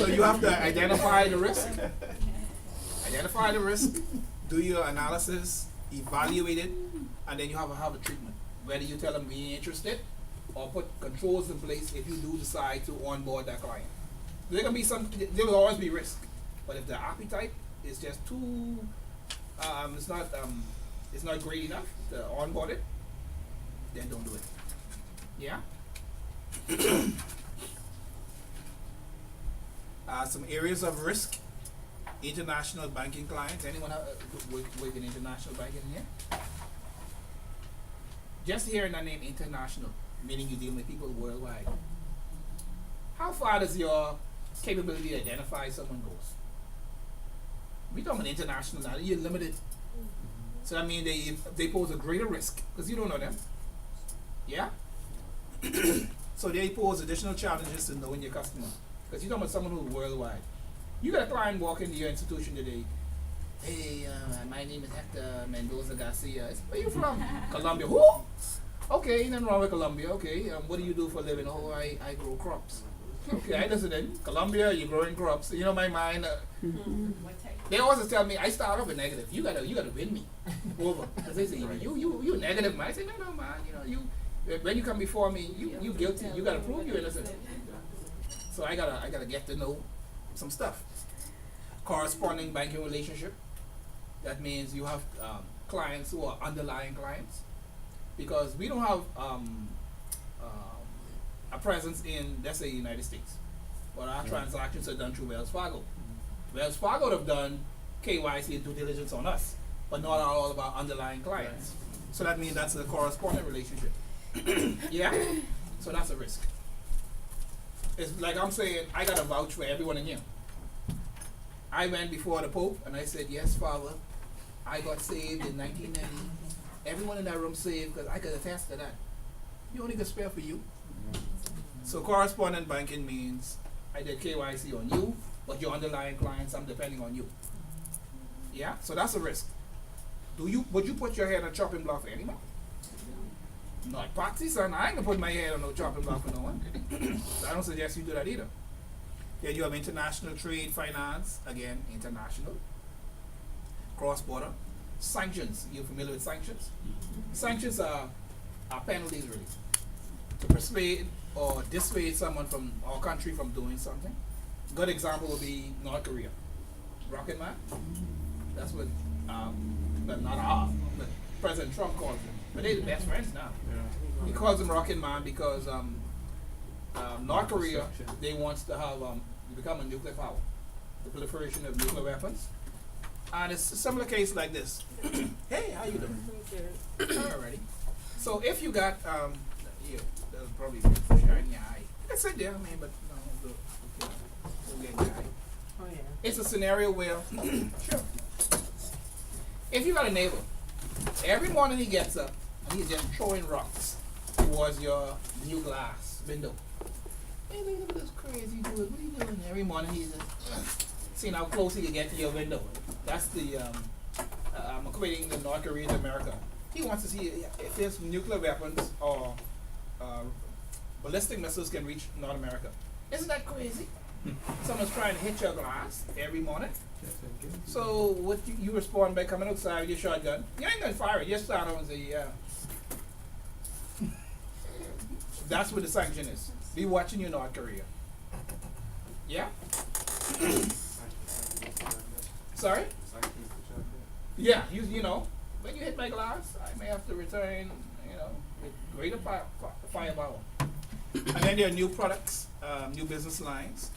you have to identify the risk. Identify the risk, do your analysis, evaluate it, and then you have a treatment. Whether you tell them we ain't interested or put controls in place if you do decide to onboard that client. There will always be risk. But if the appetite is just too it's not great enough to onboard it, then don't do it. Yeah? Some areas of risk. International banking clients. Anyone work in international banking here? Just hearing that name international, meaning you deal with people worldwide. How far does your capability to identify someone goes? We talking about international now, you're limited. So that means they pose a greater risk because you don't know them. Yeah? So they pose additional challenges to knowing your customer. Because you're talking about someone who's worldwide. You got a client walk into your institution today. Hey, my name is Hector Mendoza Garcia. Where you from? Colombia. Who? Okay, nothing wrong with Colombia. Okay, what do you do for a living? Oh, I grow crops. Okay, I listen then. Colombia, you're growing crops. You know my mind. They always tell me I start off with negative. You gotta win me over. Because they say you negative man. I say no man. You know when you come before me, you guilty. You gotta prove you're innocent. So I gotta get to know some stuff. Corresponding banking relationship. That means you have clients who are underlying clients, because we don't have a presence in, let's say, United States, but our transactions are done through Wells Fargo. Wells Fargo have done KYC and due diligence on us, but not all of our underlying clients. So that means that's a corresponding relationship. Yeah? So that's a risk. It's like I'm saying, I got to vouch for everyone in here. I went before the Pope and I said, yes, Father, I got saved in 1990. Everyone in that room saved because I could attest to that. You only could spare for you. So correspondent banking means I did KYC on you, but your underlying clients, I'm depending on you. Yeah, so that's a risk. Would you put your head on a chopping block for anyone? Not Patsy, son. I ain't gonna put my head on no chopping block for no one. So I don't suggest you do that either. Then you have international trade finance, again, international. Cross-border. Sanctions. You familiar with sanctions? Sanctions are penalties, really. To persuade or dissuade someone from our country from doing something. Good example would be North Korea. Rocket Man. That's what, but not our, but President Trump calls him. But they're the best friends now. He calls him Rocket Man because North Korea, they wants to have become a nuclear power. The proliferation of nuclear weapons. And it's a similar case like this. Hey, how you doing? Alrighty. So if you got yeah, that'll probably be sharing your eye. It's a there, man, but no, we'll get your eye. Oh, yeah. It's a scenario where sure. If you got a neighbor, every morning he gets up and he's just throwing rocks towards your new glass window. Hey, look at this crazy dude. What are you doing? Every morning he's just seeing how close he can get to your window. That's the I'm equating the North Korea to America. He wants to see if there's nuclear weapons or ballistic missiles can reach North America. Isn't that crazy? Someone's trying to hit your glass every morning. So what you respond by coming outside with your shotgun. You ain't gonna fire it. You just stand over and say, yeah. That's what the sanction is. Be watching you, North Korea. Yeah? Sorry? Yeah, you know, when you hit my glass, I may have to return, with greater firepower. And then there are new products, new business lines,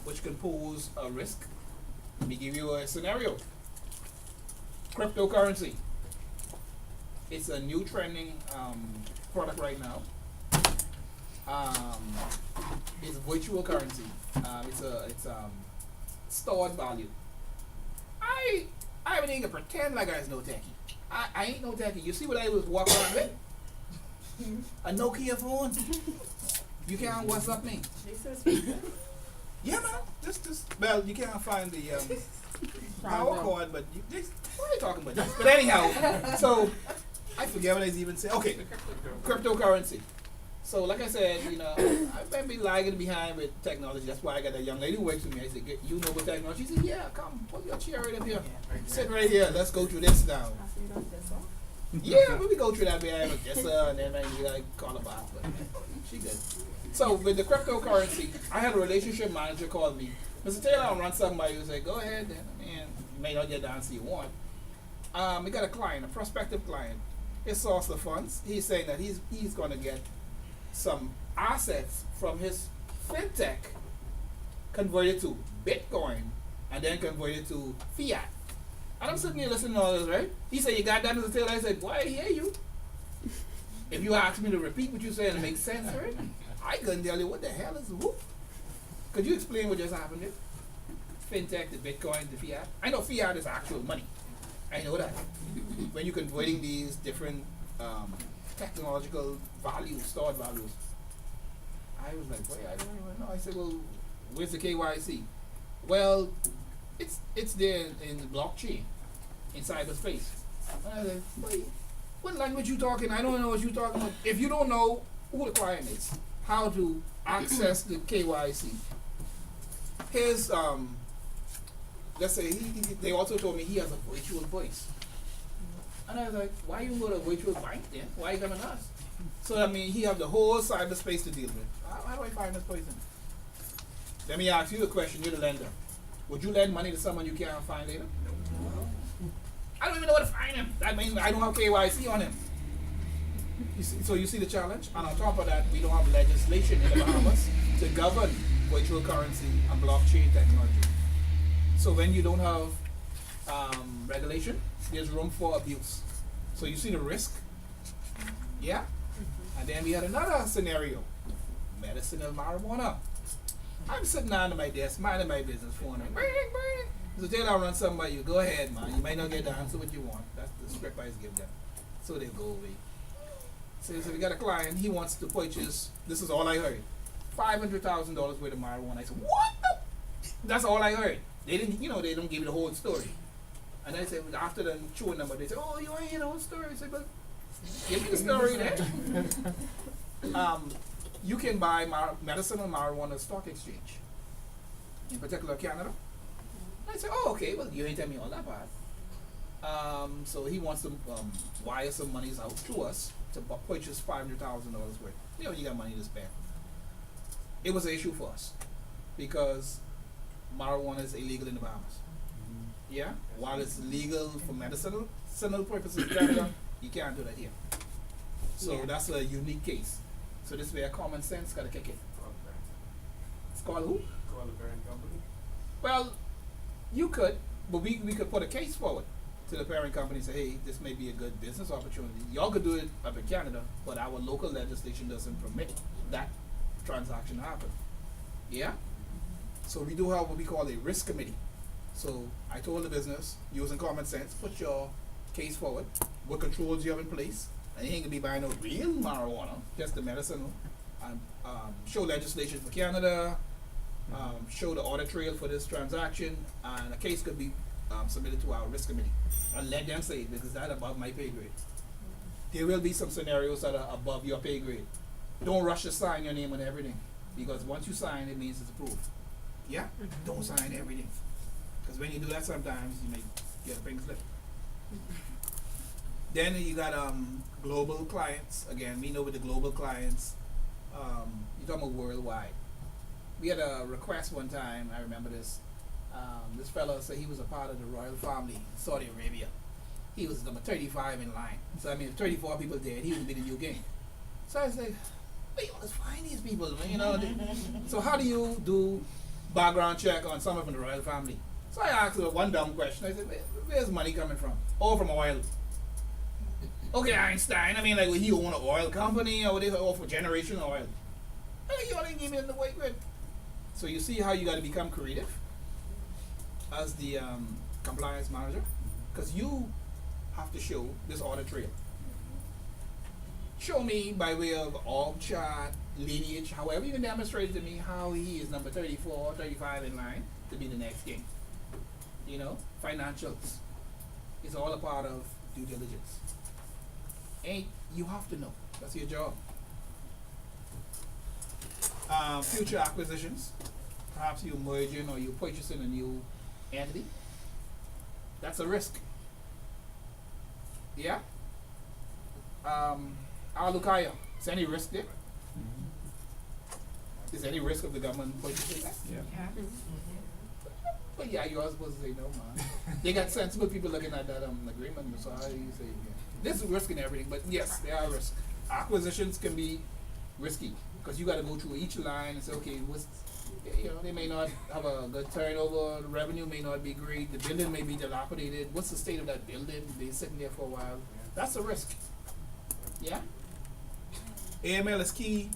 which can pose a risk. Let me give you a scenario. Cryptocurrency. It's a new trending product right now. It's virtual currency. It's stored value. I ain't even pretend like I was no techie. I ain't no techie. You see what I was walking around with? A Nokia phone. You can't WhatsApp me. Yeah, man. Well, you can't find the power cord, but what are you talking about? But anyhow, so I forget what I was even saying. Okay, cryptocurrency. So, like I said, I've been lagging behind with technology. That's why I got that young lady who works with me. I said, you know about technology? She said, yeah, come, put your chair right up here. Sit right here. Let's go through this now. Yeah, when we go through that, we have a guesser, and then maybe call her back. But she good. So, with the cryptocurrency, I had a relationship manager call me. Mr. Taylor, I'll run something by you. Say, go ahead, then. You may not get the answer you want. We got a client, a prospective client. His source of funds, he's saying that he's going to get some assets from his fintech converted to Bitcoin and then converted to fiat. And I'm sitting here listening to all this, right? He said, you got that, Mr. Taylor? I said, boy, I hear you. If you ask me to repeat what you said and make sense, right? I couldn't tell you what the hell is whoop. Could you explain what just happened there? Fintech, the Bitcoin, the fiat. I know fiat is actual money. I know that. When you're converting these different technological values, stored values. I was like, wait, I don't even know. I said, well, where's the KYC? Well, it's there in the blockchain, in cyberspace. And I was like, wait, what language you talking? I don't know what you talking about. If you don't know who the client is, how to access the KYC. Here's let's say they also told me he has a virtual voice. And I was like, why you go to a virtual bank then? Why you coming to us? So he have the whole cyberspace to deal with. How do I find this person? Let me ask you a question, you're the lender. Would you lend money to someone you can't find later? No. I don't even know where to find him. That means I don't have KYC on him. So you see the challenge? And on top of that, we don't have legislation in the Bahamas to govern virtual currency and blockchain technology. So when you don't have regulation, there's room for abuse. So you see the risk? Yeah? And then we had another scenario. Medicinal marijuana. I'm sitting down at my desk, minding my business, phone. So Taylor, I'll run something by you. Go ahead, man. You might not get the answer what you want. That's the script I give them. So they go away. So we got a client, he wants to purchase, this is all I heard, $500,000 worth of marijuana. I said, what the? That's all I heard. They didn't, they don't give you the whole story. And I said, after the show number, they said, oh, you ain't hear the whole story. I said, but give me the story then. You can buy medicinal marijuana stock exchange, in particular Canada. I said, oh, okay, well, you ain't tell me all that part. So he wants to wire some monies out to us to purchase $500,000 worth. You got money to spend. It was an issue for us because marijuana is illegal in the Bahamas. Yeah? While it's legal for medicinal purposes in Canada, you can't do that here. So that's a unique case. So this way, common sense got to kick in. It's called who? Call the parent company. Well, you could, but we could put a case forward to the parent company and say, hey, this may be a good business opportunity. Y'all could do it up in Canada, but our local legislation doesn't permit that transaction to happen. Yeah? So we do have what we call a risk committee. So I told the business, using common sense, put your case forward, what controls you have in place, and you ain't gonna be buying no real marijuana, just the medicinal. Show legislation for Canada, show the audit trail for this transaction, and a case could be submitted to our risk committee. And let them say it, because that's above my pay grade. There will be some scenarios that are above your pay grade. Don't rush to sign your name on everything, because once you sign, it means it's approved. Yeah? Don't sign everything. Because when you do that, sometimes you may get a pink slip. Then you got global clients. Again, we know with the global clients, you're talking about worldwide. We had a request one time, I remember this. This fellow said he was a part of the royal family in Saudi Arabia. He was number 35 in line. So I mean, if 34 people dead, he would be the new king. So I was like, where you want to find these people, man? So how do you do background check on someone from the royal family? So I asked her one dumb question. I said, where's money coming from? Oh, from oil. Okay, Einstein. I mean, like, will he own an oil company or they for generation oil? I think you only give me the white grid. So you see how you got to become creative as the compliance manager, because you have to show this audit trail. Show me by way of org chart, lineage, however you can demonstrate to me how he is number 34, 35 in line to be the next king. Financials. It's all a part of due diligence. And you have to know. That's your job. Future acquisitions. Perhaps you're merging or you're purchasing a new entity. That's a risk. Yeah? Alukaya. Is there any risk there? Is there any risk of the government purchasing that? Yeah. But yeah, you're supposed to say no, man. They got sensible people looking at that agreement, so how do you say there's risk in everything, but yes, there are risks. Acquisitions can be risky because you got to go through each line and say, okay, they may not have a good turnover, the revenue may not be great, the building may be dilapidated. What's the state of that building? They're sitting there for a while. That's a risk. Yeah. AML is key.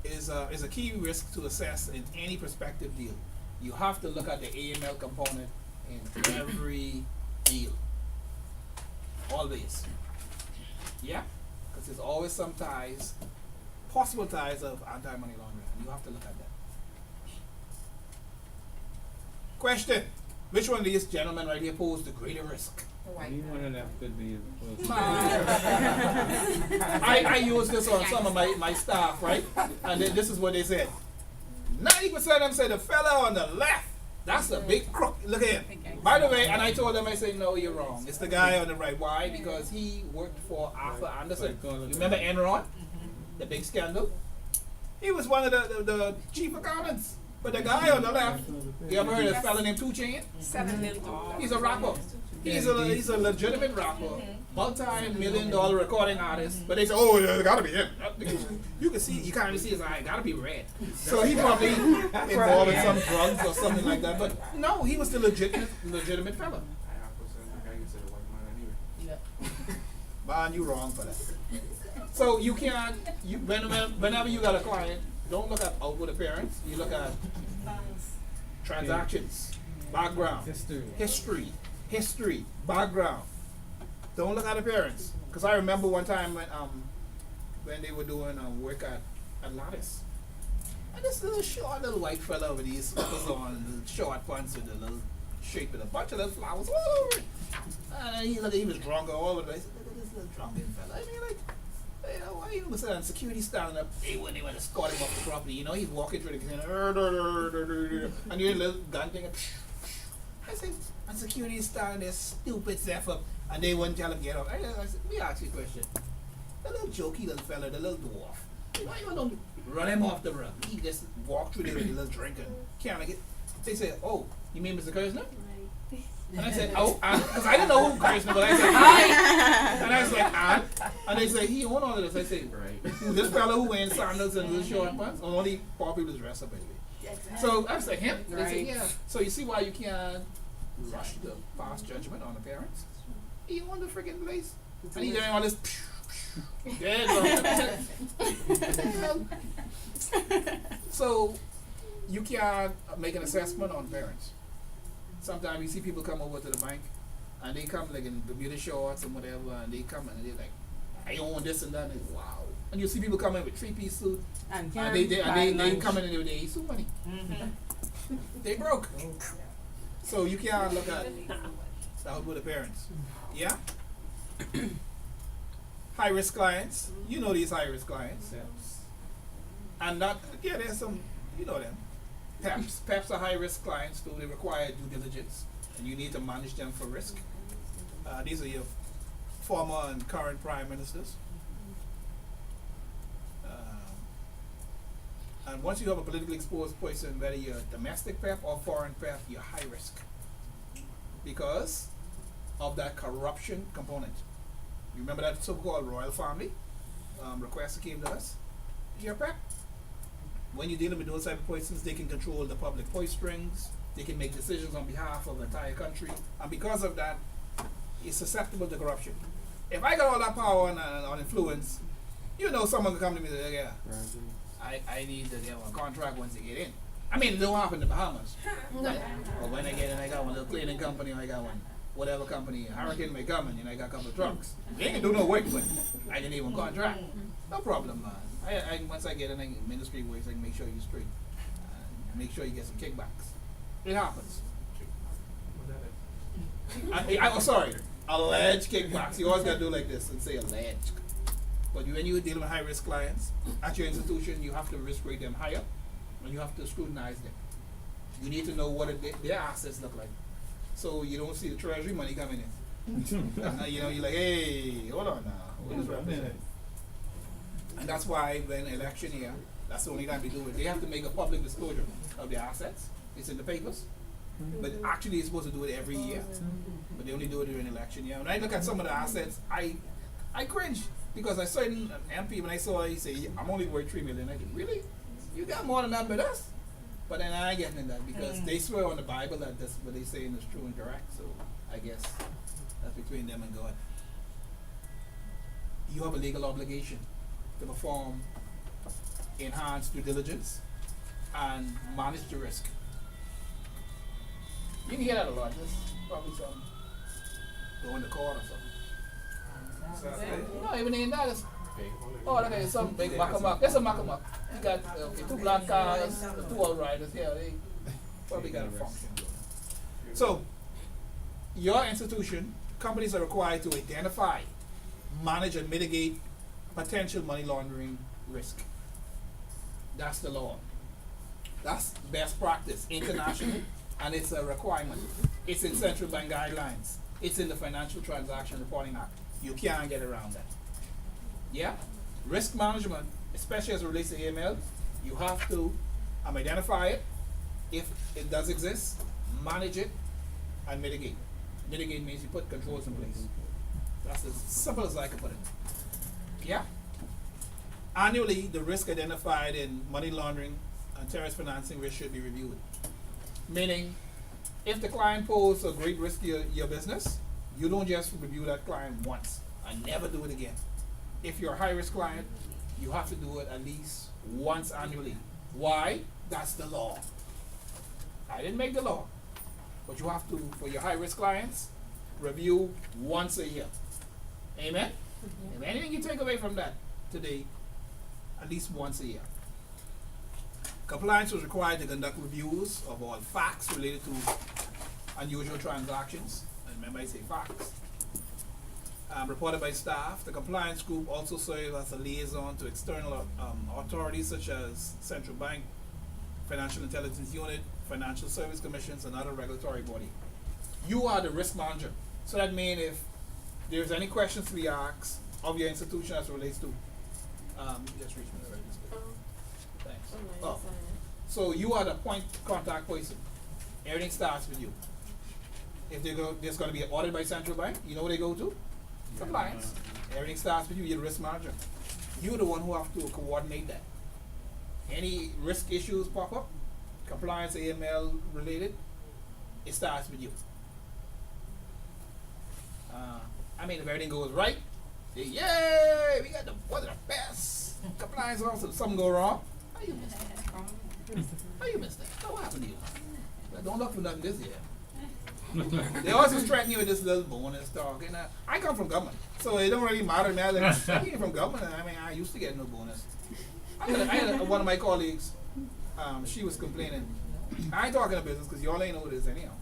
Is a key risk to assess in any prospective deal. You have to look at the AML component in every deal. Always. Yeah? Because there's always some ties, possible ties of anti-money laundering. You have to look at that. Question. Which one of these gentlemen right here pose the greater risk? One of them could be. I use this on some of my staff, right? And then this is what they said. 90% of them said the fella on the left. That's a big crook. Look at him. By the way, and I told them, I said, no, you're wrong. It's the guy on the right. Why? Because he worked for Arthur Anderson. You remember Enron? The big scandal? He was one of the chief accountants. But the guy on the left, you ever heard of a fella named 2 Chainz? $7 million. He's a rapper. He's a legitimate rapper, multi-million-dollar recording artist. But they say, oh, it gotta be him. You can see, you can't even see his eye. It gotta be red. So he probably involved in some drugs or something like that. But no, he was the legitimate fella. Man, you wrong for that. So you can't. Whenever you got a client, don't look at outward appearance. You look at transactions. background, history, background. Don't look at the parents. Because I remember one time when they were doing work at Lattice. And this little short little white fella with these slippers on, the short pants with the little shape with a bunch of little flowers all over it. And he was drunk all over the place. Look at this little drunken fella. I mean, like, you know, why you was on security standing up? They went to escort him off the property. You know, he's walking through the casino, and you're a little gun thing. I said, and security is standing there, stupid self up, and they wouldn't tell him get up. I said, let me ask you a question. The little jokey little fella, the little dwarf, why you don't run him off the rug? He just walk through there with a little drinking. Can't I get? They said, oh, you mean Mr. Kersner? And I said, oh, because I didn't know who Kersner was. I said, hi. And I was like, and they said, he owned all of this. I said, right. This fellow who wearing sandals and little short pants, only poor people dress up anyway. So I was like, him? They said, yeah. So you see why you can't rush to pass judgment on the parents? He owned the freaking place. And he doing all this. Dead wrong. So you can't make an assessment on parents. Sometimes you see people come over to the bank and they come like in Bermuda shorts and whatever, and they come and they're like, I own this and that, and wow. And you see people come in with 3-piece suit and they come in and they eat soup money. Mm-hmm. They broke. So you can't look at that with the parents. Yeah? High risk clients, you know these high risk clients. And not, yeah, there's some, you know them. PEPs are high risk clients too. They require due diligence, and you need to manage them for risk. These are your former and current prime ministers. And once you have a politically exposed person, whether you're a domestic PEP or foreign PEP, you're high risk because of that corruption component. You remember that so-called royal family request that came to us? You're a PEP. When you're dealing with those type of persons, they can control the public purse strings. They can make decisions on behalf of the entire country, and because of that, it's susceptible to corruption. If I got all that power and influence, you know, someone can come to me and say, yeah, I need to get a contract once they get in. I mean, it don't happen in the Bahamas. But when I get in, I got one little cleaning company, or I got one whatever company, a hurricane may come in, and I got a couple of trucks. They ain't do no work, but I can even contract. No problem, man. I once I get in ministry works, I can make sure you're straight. Make sure you get some kickbacks. It happens. Sorry, alleged kickbacks. You always got to do like this and say alleged. But when you're dealing with high risk clients at your institution, you have to risk rate them higher, and you have to scrutinize them. You need to know what their assets look like, so you don't see the treasury money coming in. You know, you're like, hey, hold on now, what is representing? And that's why when election year, that's the only time they do it. They have to make a public disclosure of their assets. It's in the papers. But actually they're supposed to do it every year. But they only do it during election year. When I look at some of the assets, I cringe. Because I saw an MP, when I saw he say, I'm only worth $3 million. I go, really? You got more than that with us? But then I ain't getting in that because they swear on the Bible that that's what they say is true and correct. So I guess that's between them and God. You have a legal obligation to perform enhanced due diligence and manage the risk. You can hear that a lot. There's probably some going to court or something. No, even in that is, oh, look at some big Macamuck. There's a Macamuck. You got 2 black cars, 2 outriders here. They probably got a function. So, your institution, companies are required to identify, manage, and mitigate potential money laundering risk. That's the law. That's best practice internationally, and it's a requirement. It's in central bank guidelines. It's in the Financial Transaction Reporting Act. You can't get around that. Yeah? Risk management, especially as it relates to AML, you have to identify it. If it does exist, manage it, and mitigate. Mitigate means you put controls in place. That's as simple as I can put it. Yeah? Annually, the risk identified in money laundering and terrorist financing risk should be reviewed. Meaning, if the client poses a great risk to your business, you don't just review that client once and never do it again. If you're a high-risk client, you have to do it at least once annually. Why? That's the law. I didn't make the law. But you have to, for your high-risk clients, review once a year. Amen? If anything you take away from that today, at least once a year. Compliance was required to conduct reviews of all facts related to unusual transactions. And remember, I say facts. Reported by staff. The compliance group also serves as a liaison to external authorities such as Central Bank, Financial Intelligence Unit, Financial Service Commissions, and other regulatory body. You are the risk manager. So that means if there's any questions to be asked of your institution as it relates to, you just reach me right this way. Thanks. Oh. So you are the point contact person. Everything starts with you. If there's going to be an audit by Central Bank, you know where they go to? Compliance. Everything starts with you. You're the risk manager. You're the one who have to coordinate that. Any risk issues pop up, compliance, AML related, it starts with you. I mean, if everything goes right, say, yay, we got one of the best compliance officers. Something go wrong, how you miss that? How you miss that? What happened to you? Well, don't look for nothing this year. They also threaten you with this little bonus talk. And I come from government, so it don't really matter now. Like, I came from government, and I mean, I used to get no bonus. I had one of my colleagues, she was complaining. I ain't talking to business because y'all ain't know what it is anyhow.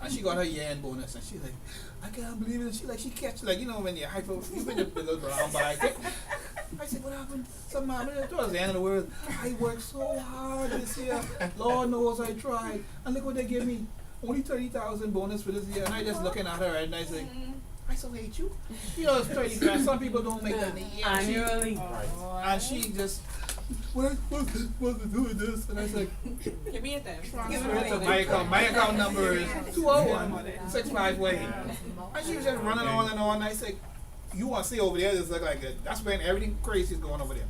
And she got her year-end bonus, and she's like, I can't believe it. She catch, like, you know, when you're hyper, you bring the little brown bag. I said, what happened? Something happened. Towards the end of the world, I worked so hard this year. Lord knows I tried. And look what they gave me. Only 30,000 bonus for this year. And I just looking at her, and I say, I so hate you. You know, it's 30 grand. Some people don't make that in a year. Annually. And she just, what supposed to do with this? And I was like, Give me a thing. transfer it to my account. My account number is 201-658. And she was just running on and on. And I said, you want to see over there, this look like it. That's when everything crazy is going over there.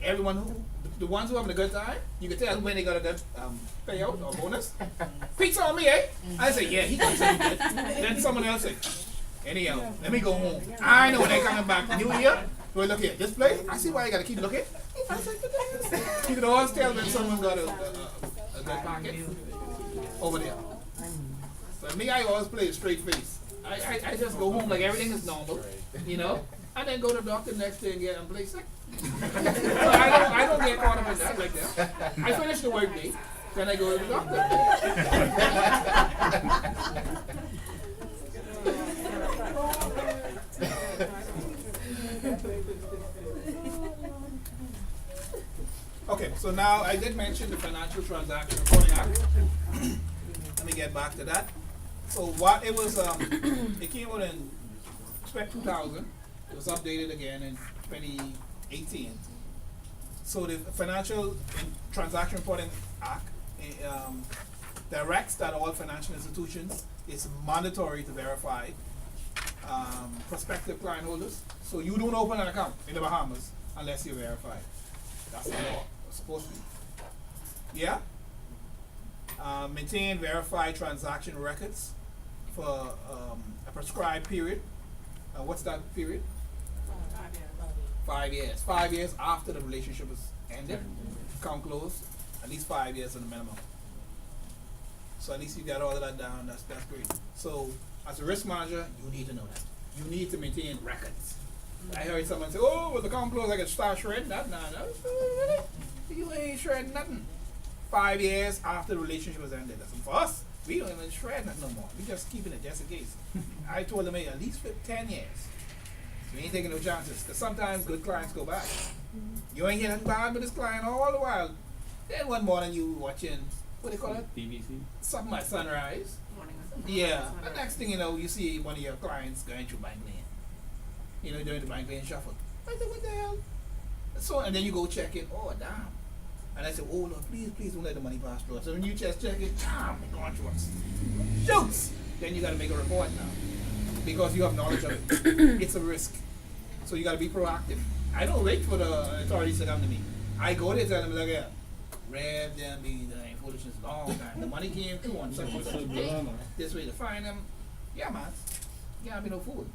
Everyone the ones who having a good time, you can tell when they got a good payout or bonus. Pizza on me, eh? I say, yeah, he got something good. Then someone else say, anyhow, let me go home. I know when they coming back. New Year, we look here. This place, I see why you got to keep looking. I say, you can always tell when someone got a good pocket over there. So me, I always play a straight face. I just go home like everything is normal, you know, and then go to the doctor next day and get and play sick. So I don't get caught up in that like that. I finish the work day, then I go to the doctor. Okay, so now I did mention the Financial Transaction Reporting Act. Let me get back to that. So what it was, it came out in 2000. It was updated again in 2018. So the Financial Transaction Reporting Act directs that all financial institutions, it's mandatory to verify prospective client holders. So you don't open an account in the Bahamas unless you're verified. That's the law. It's supposed to be. Yeah? Maintain verified transaction records for a prescribed period. What's that period? 5 years. 5 years after the relationship is ended. Account closed. At least 5 years in the minimum. So at least you got all of that down. That's great. So as a risk manager, you need to know that. You need to maintain records. I heard someone say, oh, with the account closed, I can start shredding that. No. You ain't shredding nothing. 5 years after the relationship was ended. That's for us. We don't even shred that no more. We just keeping it just in case. I told them, hey, at least for 10 years. So we ain't taking no chances. Because sometimes good clients go back. You ain't getting bad with this client all the while. Then one morning you watching, what do they call it? BBC? Something like Sunrise. Yeah. The next thing you know, you see one of your clients going through bank lane. You know, doing the bank lane shuffle. I said, what the hell? So, and then you go check it. Oh, damn. And I said, oh, Lord, please don't let the money pass through us. So when you just check it, damn, it's going through us. Shoots! Then you got to make a report now. Because you have knowledge of it. It's a risk. So you got to be proactive. I don't wait for the authorities to come to me. I go there, tell them, look here, rev them, be the foolishness long time. The money came through on such and such day. This way to find them. Yeah, man. Yeah, I be no fool.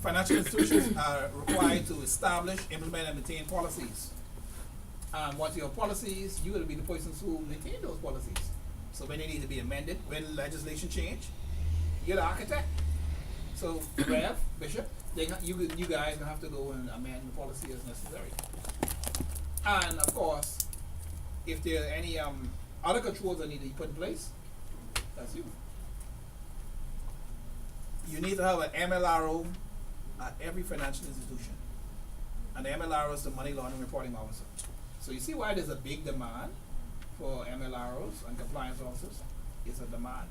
Financial institutions are required to establish, implement, and maintain policies Once you have policies, you're gonna be the persons who maintain those policies. So when they need to be amended, when legislation change, you're the architect. So Rev, Bishop, you guys gonna have to go and amend the policy as necessary. And of course, if there are any other controls that need to be put in place, that's you. You need to have an MLRO at every financial institution. And the MLRO is the money laundering reporting officer. So you see why there's a big demand for MLROs and compliance officers? It's a demand.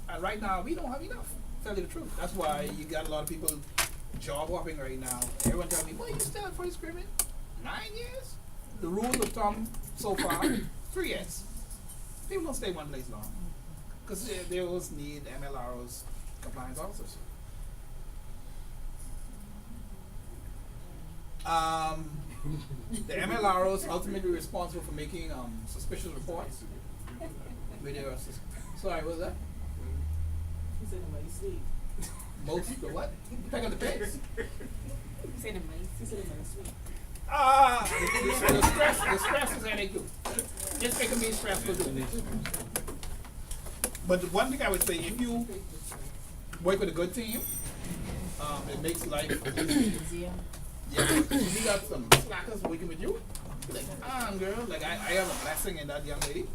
And right now we don't have enough, to tell you the truth. That's why you got a lot of people job hopping right now. Everyone telling me, boy, you still for screaming? 9 years? The rule of thumb so far, 3 years. People don't stay one place long. Because they always need MLROs, compliance officers. The MLRO is ultimately responsible for making suspicious reports. Sorry, what's that? He said nobody sleep. Most the what? Back on the page. He said nobody sleep. The stress is headache too. It's making me stressful too. But the one thing I would say, if you work with a good team, it makes life easier. Yeah, if you got some slackers working with you, like, girl, like I have a blessing in that young lady.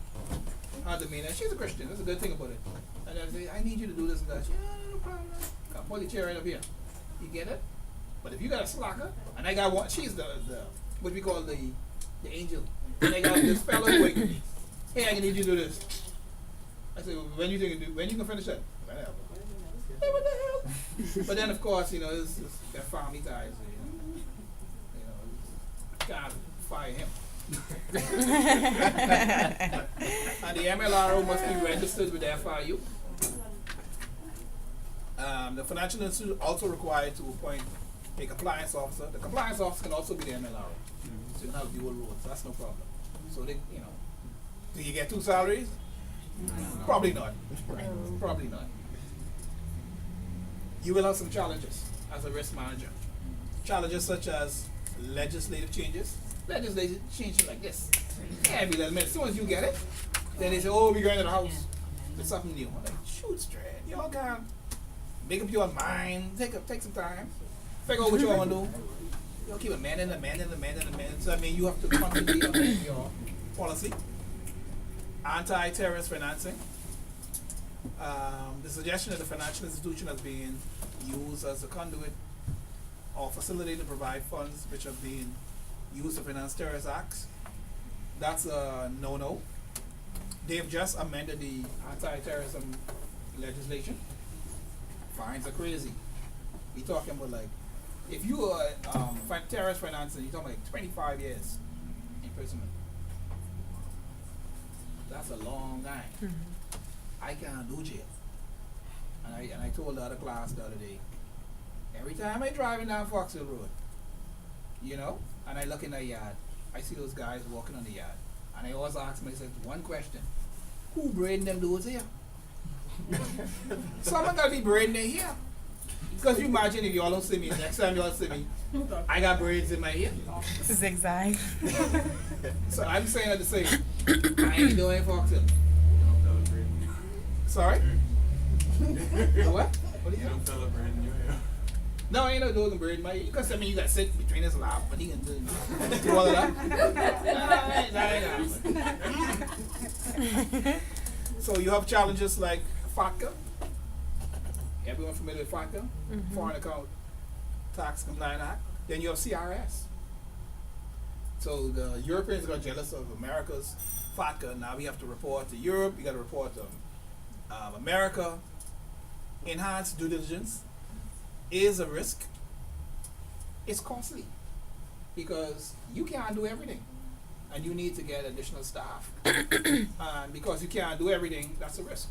Her demeanor, she's a Christian, that's a good thing about it. And I say, I need you to do this and that. Yeah, no problem. Come, pull your chair right up here. You get it? But if you got a slacker, and I got one, she's the what we call the angel. And I got this fellow working with me. Hey, I need you to do this. I said, well, when you can finish that? Whenever. Hey, what the hell? But then of course, it's that family ties. Can't fire him. And the MLRO must be registered with the FIU. The financial institute also required to appoint a compliance officer. The compliance officer can also be the MLRO. So you can have dual roles. That's no problem. So they, do you get 2 salaries? Probably not. Probably not. You will have some challenges as a risk manager. Challenges such as legislative changes. Legislative changes like this. Can't be that minute. As soon as you get it, then they say, oh, we're going to the house. There's something new. I'm like, shoot straight. Y'all can make up your mind. Take some time. Figure out what you want to do. You'll keep amending. So you have to constantly amend your policy. Anti-terrorist financing. The suggestion that the financial institution is being used as a conduit or facility to provide funds which are being used to finance terrorist acts. That's a no-no. They've just amended the anti-terrorism legislation. Fines are crazy. We're talking about if you are terrorist financing, you're talking 25 years imprisonment. That's a long time. Mm-hmm. I can't do jail. And I told the other class the other day, every time I driving down Foxhill Road, and I look in the yard, I see those guys walking on the yard. And I always ask myself one question: who braiding them dudes here? Someone gotta be braiding their hair. Because you imagine if y'all don't see me, next time y'all see me, I got braids in my hair. Zigzag. So I'm saying to say, I ain't doing Foxhill. Sorry? What? What do you Young fella braiding your hair. No, I ain't no doing braid my hair. Because you gotta sit between his lap, but he can do all of that. So you have challenges like FATCA. Everyone familiar with FATCA? Mm-hmm. Foreign Account Tax Compliance Act. Then you have CRS. So the Europeans got jealous of America's FATCA. Now we have to report to Europe. You got to report to America. Enhanced due diligence is a risk. It's costly because you can't do everything, and you need to get additional staff. And because you can't do everything, that's a risk.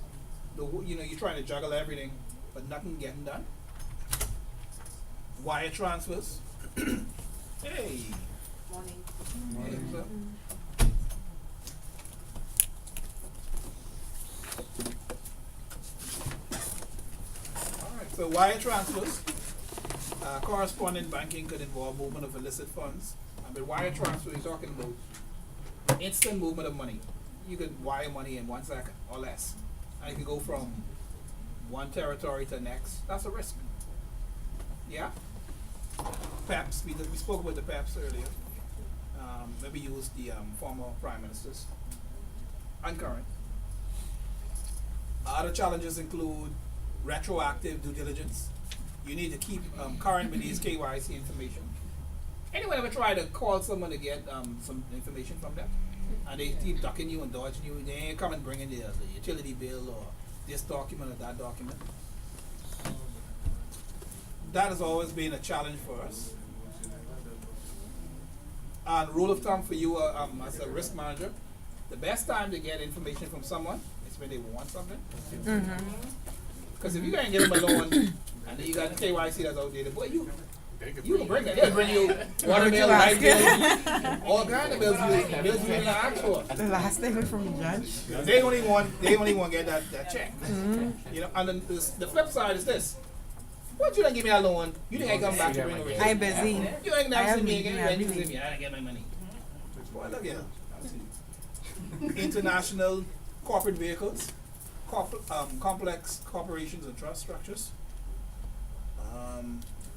You're trying to juggle everything, but nothing getting done. Wire transfers. Hey. Morning. Morning, sir. Alright, so wire transfers. Correspondent banking could involve movement of illicit funds. And with wire transfer, you're talking about instant movement of money. You could wire money in 1 second or less. And it can go from one territory to the next. That's a risk. Yeah? PEPs, we spoke about the PEPs earlier. Maybe use the former prime ministers and current. Other challenges include retroactive due diligence. You need to keep current with these KYC information. Anyone ever try to call someone to get some information from them? And they keep ducking you and dodging you. They ain't come and bringing the utility bill or this document or that document. That has always been a challenge for us. And rule of thumb for you as a risk manager, the best time to get information from someone is when they want something. Because if you can't get them a loan and then you got the KYC that's outdated, boy, you can bring that. They'll bring you water bill, light bill, all kinds of bills you didn't ask for. The last statement from the judge. They don't even want to get that check. You know, and then the flip side is this. What you don't give me that loan? You think I come back to bring a receipt? I busy. You ain't never see me busy. again. When you see me, I didn't get my money. Boy, look here. International corporate vehicles, complex corporations and trust structures,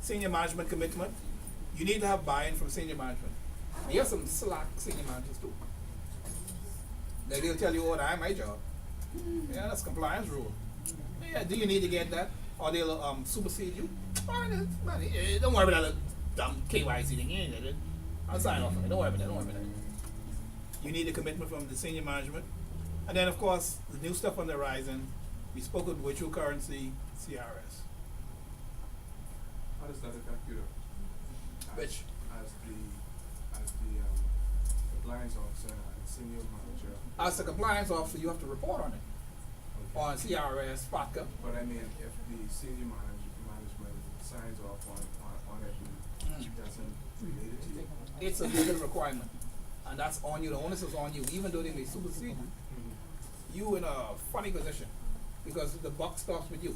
senior management commitment. You need to have buy-in from senior management. You have some slack senior managers too. They'll tell you, oh, that's my job. Yeah, that's compliance rule. Yeah, do you need to get that? Or they'll supersede you? Oh, don't worry about that dumb KYC thing. I'll sign off on it. Don't worry about that. You need a commitment from the senior management. And then, of course, the new stuff on the horizon. We spoke of virtual currency, CRS. How does that affect you though? Which? As the compliance officer and senior manager. As a compliance officer, you have to report on it. On CRS, FATCA. But I mean, if the senior management signs off on it, it doesn't relate to you. It's a legal requirement. And that's on you. The onus is on you. Even though they may supersede you, you in a funny position. Because the buck stops with you.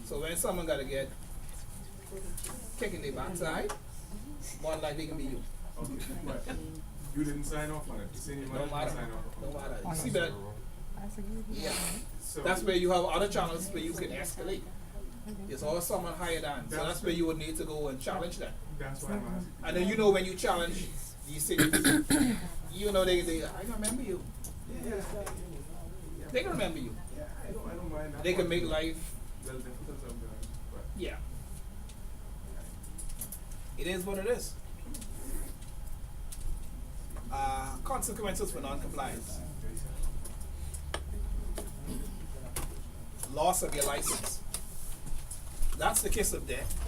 So when someone got to get kicking their backside, more likely can be you. Okay, but you didn't sign off on it. The senior No management matter. signed off on No it. matter. You see that? That's a good Yeah. So That's where you have other channels where you can escalate. There's always someone higher than. So that's where you would need to go and challenge that. that's why I'm asking. And then you know when you challenge these cities, you know they I can remember you. Yeah. They can remember you. Yeah, I don't mind that. They can part. make life, Well, difficult sometimes, but yeah. It is what it is. Consequences for non-compliance. Loss of your license. That's the kiss of death.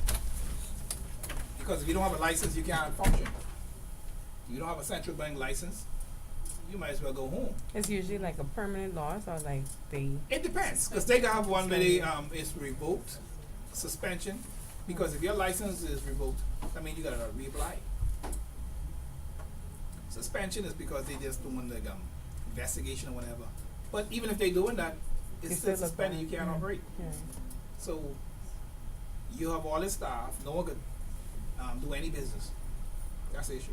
Because if you don't have a license, you can't function. You don't have a central bank license, you might as well go home. It's usually like a permanent loss or like they. It depends, because they can have one where they, it's revoked, suspension. Because if your license is revoked, that means you gotta reapply. Suspension is because they just doing like investigation or whatever. But even if they doing that, it's still still suspended. You apply. can't operate. Yeah. So you have all this staff. No one could do any business. That's the issue.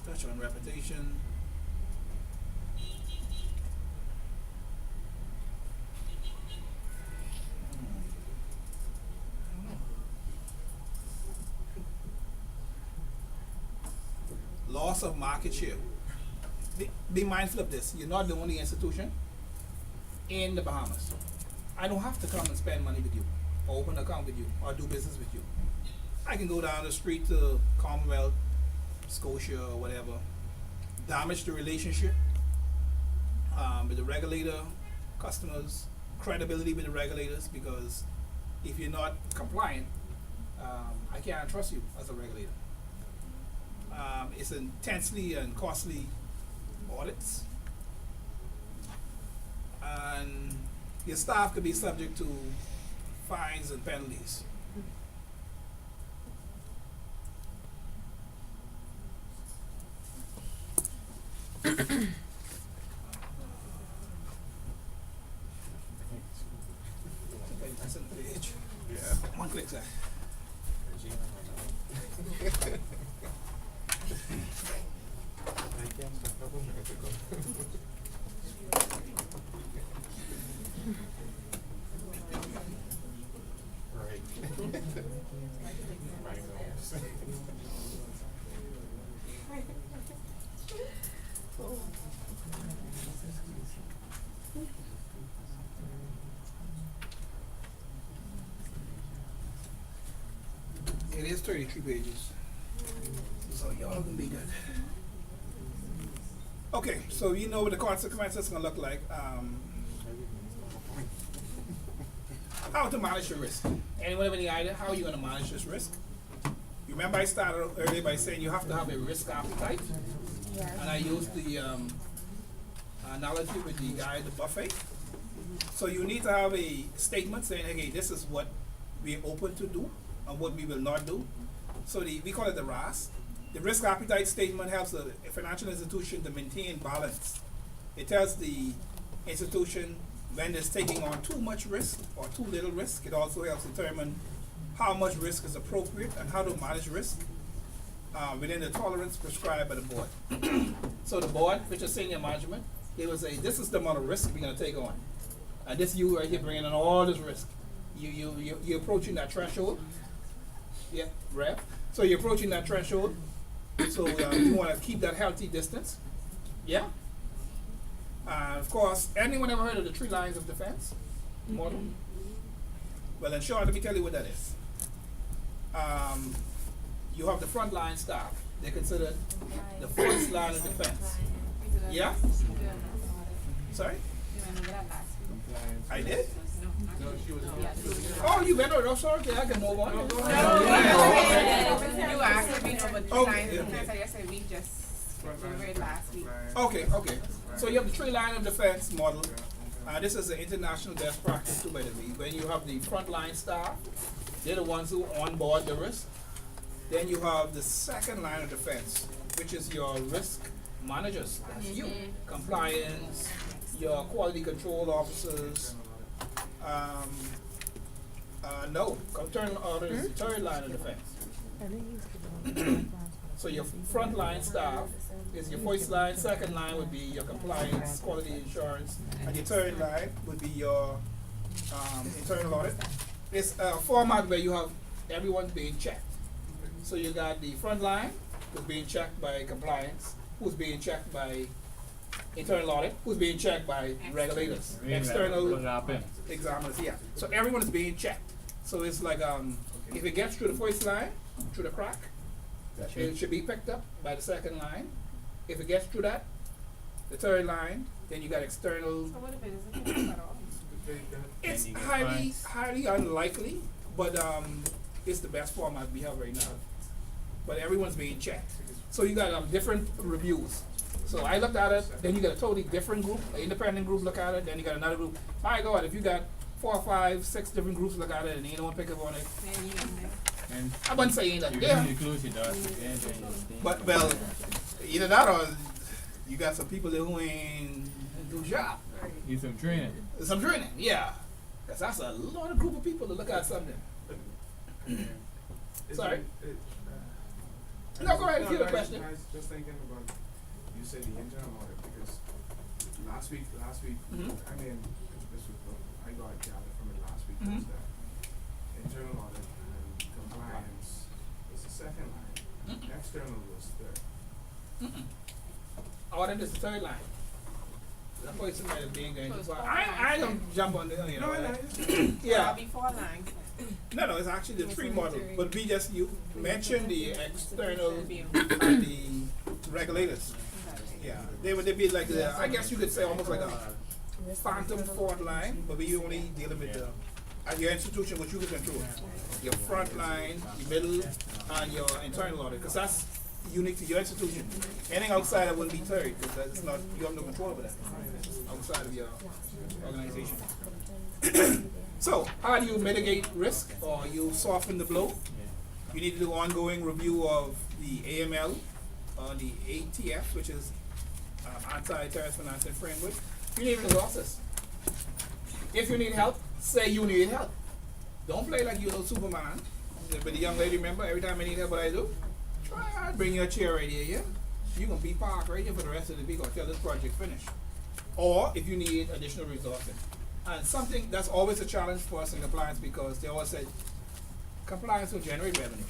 Touch on reputation. Loss of market share. Be mindful of this. You're not the only institution in the Bahamas. I don't have to come and spend money with you, or open an account with you, or do business with you. I can go down the street to Commonwealth, Scotia, or whatever, damage the relationship with the regulator, customers, credibility with the regulators, because if you're not compliant, I can't trust you as a regulator. It's intensely and costly audits, and your staff could be subject to fines and penalties. That's on the page. yeah. One click, sir. Right. My nose. It is 33 pages. So y'all gonna be good. Okay, so you know what the consequences gonna look like. How to manage your risk. Anyone have any idea how you're gonna manage this risk? You remember I started earlier by saying you have to have a risk appetite? And I used the analogy with the guy at the buffet. So you need to have a statement saying, okay, this is what we're open to do and what we will not do. So we call it the RAS. The risk appetite statement helps a financial institution to maintain balance. It tells the institution when it's taking on too much risk or too little risk. It also helps determine how much risk is appropriate and how to manage risk within the tolerance prescribed by the board. So the board, which is senior management, they will say, this is the amount of risk we're going to take on. And this you right here bringing in all this risk. You're approaching that threshold. Yeah, rep. So you're approaching that threshold. So you want to keep that healthy distance. Yeah. Of course, anyone ever heard of the 3 lines of defense model? Well, in short, let me tell you what that is. You have the frontline staff. They're considered the first line of defense. Yeah? Sorry? I did? No, she was. Oh, you went over. Oh, sorry. Okay, I can move on. You asked me over the Okay, lines of okay. defense, I guess we just read last week. Okay. So you have the 3 line of defense model. This is an international best practice too, by the way. When you have the frontline staff, they're the ones who onboard the risk. Then you have the second line of defense, which is your risk managers. That's you. Compliance, your quality control officers. Internal audit is the 3rd line of defense. So your frontline staff is your first line, second line would be your compliance, quality insurance, and your 3rd line would be your internal audit. It's a format where you have everyone being checked. So you got the front line who's being checked by compliance, who's being checked by internal audit, who's being checked by regulators, external examiners, yeah. So everyone is being checked. So it's like if it gets through the first line, through the crack, it should be picked up by the second line. If it gets through that, the 3rd line, then you got external. So what if it isn't picked up at all? It's highly unlikely, but it's the best format we have right now. But everyone's being checked. So you got different reviews. So I looked at it, then you got a totally different group, an independent group look at it, then you got another group. My God, if you got 4, 5, 6 different groups look at it and ain't no one pick up on it, And I wouldn't say ain't that you there. really close your doors again, then you stay. But well, either that or you got some people who ain't do job. Need some training. Some training, yeah. Cause that's a lot of group of people to look at something. Sorry. No, go ahead if you have a question. I was just thinking about, you said the internal audit, because last week, Mhm. I mean, this was, I got gathered from it last week, Mhm. was that internal audit and compliance was the second line, Mhm. external was third. Audit is the 3rd line. That person might have been going So too it's far. 4 I lines. don't jump on the, you know. Yeah. Yeah. Before lines. No, it's actually the 3 model. But we just, you mentioned the external Review. and the regulators. Yeah. They would be like the, I guess you could say almost like a phantom 4th line, but we only dealing with the, at your institution, what you can control. Your front line, your middle, and your internal audit, because that's unique to your institution. Anything outside that wouldn't be 3rd, because that's not, you have no control over that, outside of your organization. So, how do you mitigate risk or you soften the blow? You need to do ongoing review of the AML, the ATF, which is Anti-Terrorist Financing Framework. You need resources. If you need help, say you need help. Don't play like you're no Superman. But the young lady, remember, every time I need help, what I do? Try, bring your chair right here, yeah? you can be parked right here for the rest of the week until this project finish. Or if you need additional resources. And something that's always a challenge for us in compliance because they always say compliance will generate revenue.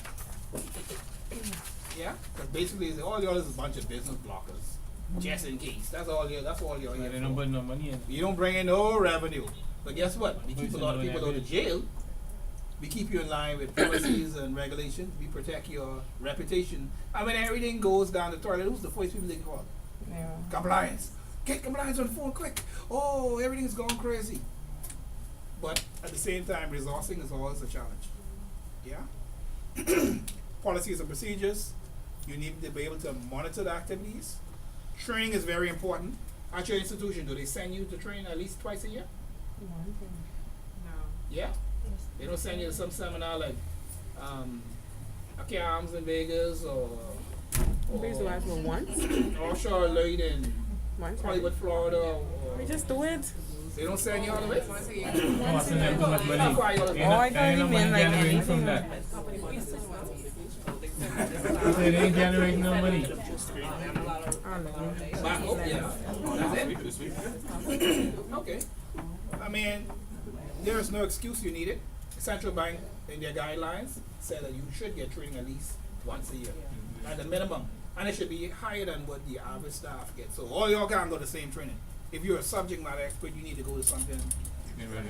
Yeah? Because basically all the others is a bunch of business blockers. Just in case. That's all you're But here they don't for. put no money in. You don't bring in no revenue. But guess what? We keep a Poison lot of on people that out of bitch. jail. We keep you in line with policies and regulations. We protect your reputation. And when everything goes down the toilet, who's the first people they call? Yeah. Compliance. Get compliance on the phone quick. Oh, everything's gone crazy. But at the same time, resourcing is always a challenge. Yeah? Policies and procedures. You need to be able to monitor the activities. Training is very important. At your institution, do they send you to train at least twice a year? Yeah? They don't send you to some seminar like Arms in Vegas or Basically, I for once. offshore Lloyd in Once. Hollywood, Florida, or We just do it. they don't send you all the way. Oh, send them too much money. That's why you're- Ain't Oh, no- I thought ain't you no meant money like generating from anything. that. Company They ain't generating no money. Back up, yeah. That's it. Okay. I mean, there is no excuse you need it. Central Bank in their guidelines said that you should get training at least once a year. At the minimum. And it should be higher than what the average staff gets. So all y'all can't go to the same training. If you're a subject matter expert, you need to go to something.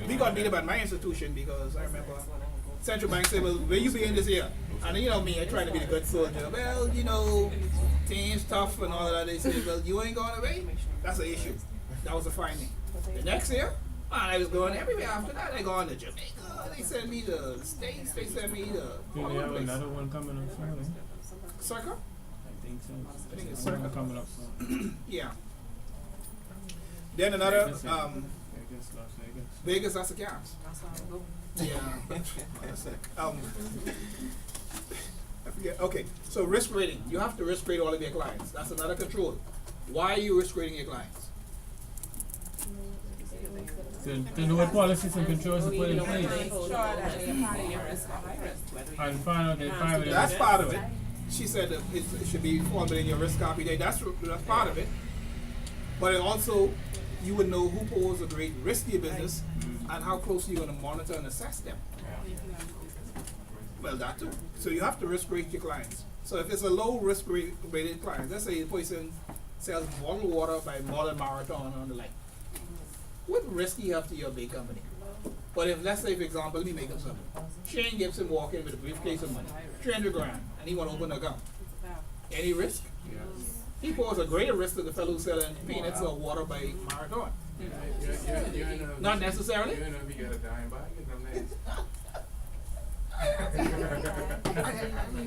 We got beat up at my institution because I remember Central Bank said, well, where you being this year? And you know me, I try to be a good soldier. Well, you know, things tough and all of that. They say, well, you ain't going away? That's an issue. That was a finding. The next year, I was going everywhere after that. I going to Jamaica. They sent me to the States. They sent me to Do all they over have the place. another one coming up soon? Eh? Circa? I think so. I think it's One circa. coming up soon. Yeah. Then another, Vegas, Las Vegas. Vegas, that's the camps. Yeah. I forget. Okay, so risk rating. You have to risk rate all of your clients. That's another control. Why are you risk rating your clients? To know what policies and controls to put in place. And find out that private. That's part of it. She said that it should be formed in your risk copy date. That's part of it. But it also, you would know who poses a great risk to your business and how closely you're going to monitor and assess them. Well, that too. So you have to risk rate your clients. So if it's a low risk rated client, let's say the person sells bottled water by Modern Marathon and the like. What risk do you have to your big company? But if, let's say, for example, let me make up something. Shane Gibson walk in with a briefcase of money, 300 grand, and he want to open an account. Any risk? He poses a greater risk to the fellow who's selling peanuts or water by Marathon. You're in a, Not necessarily. You're in a, you got a dime bag, you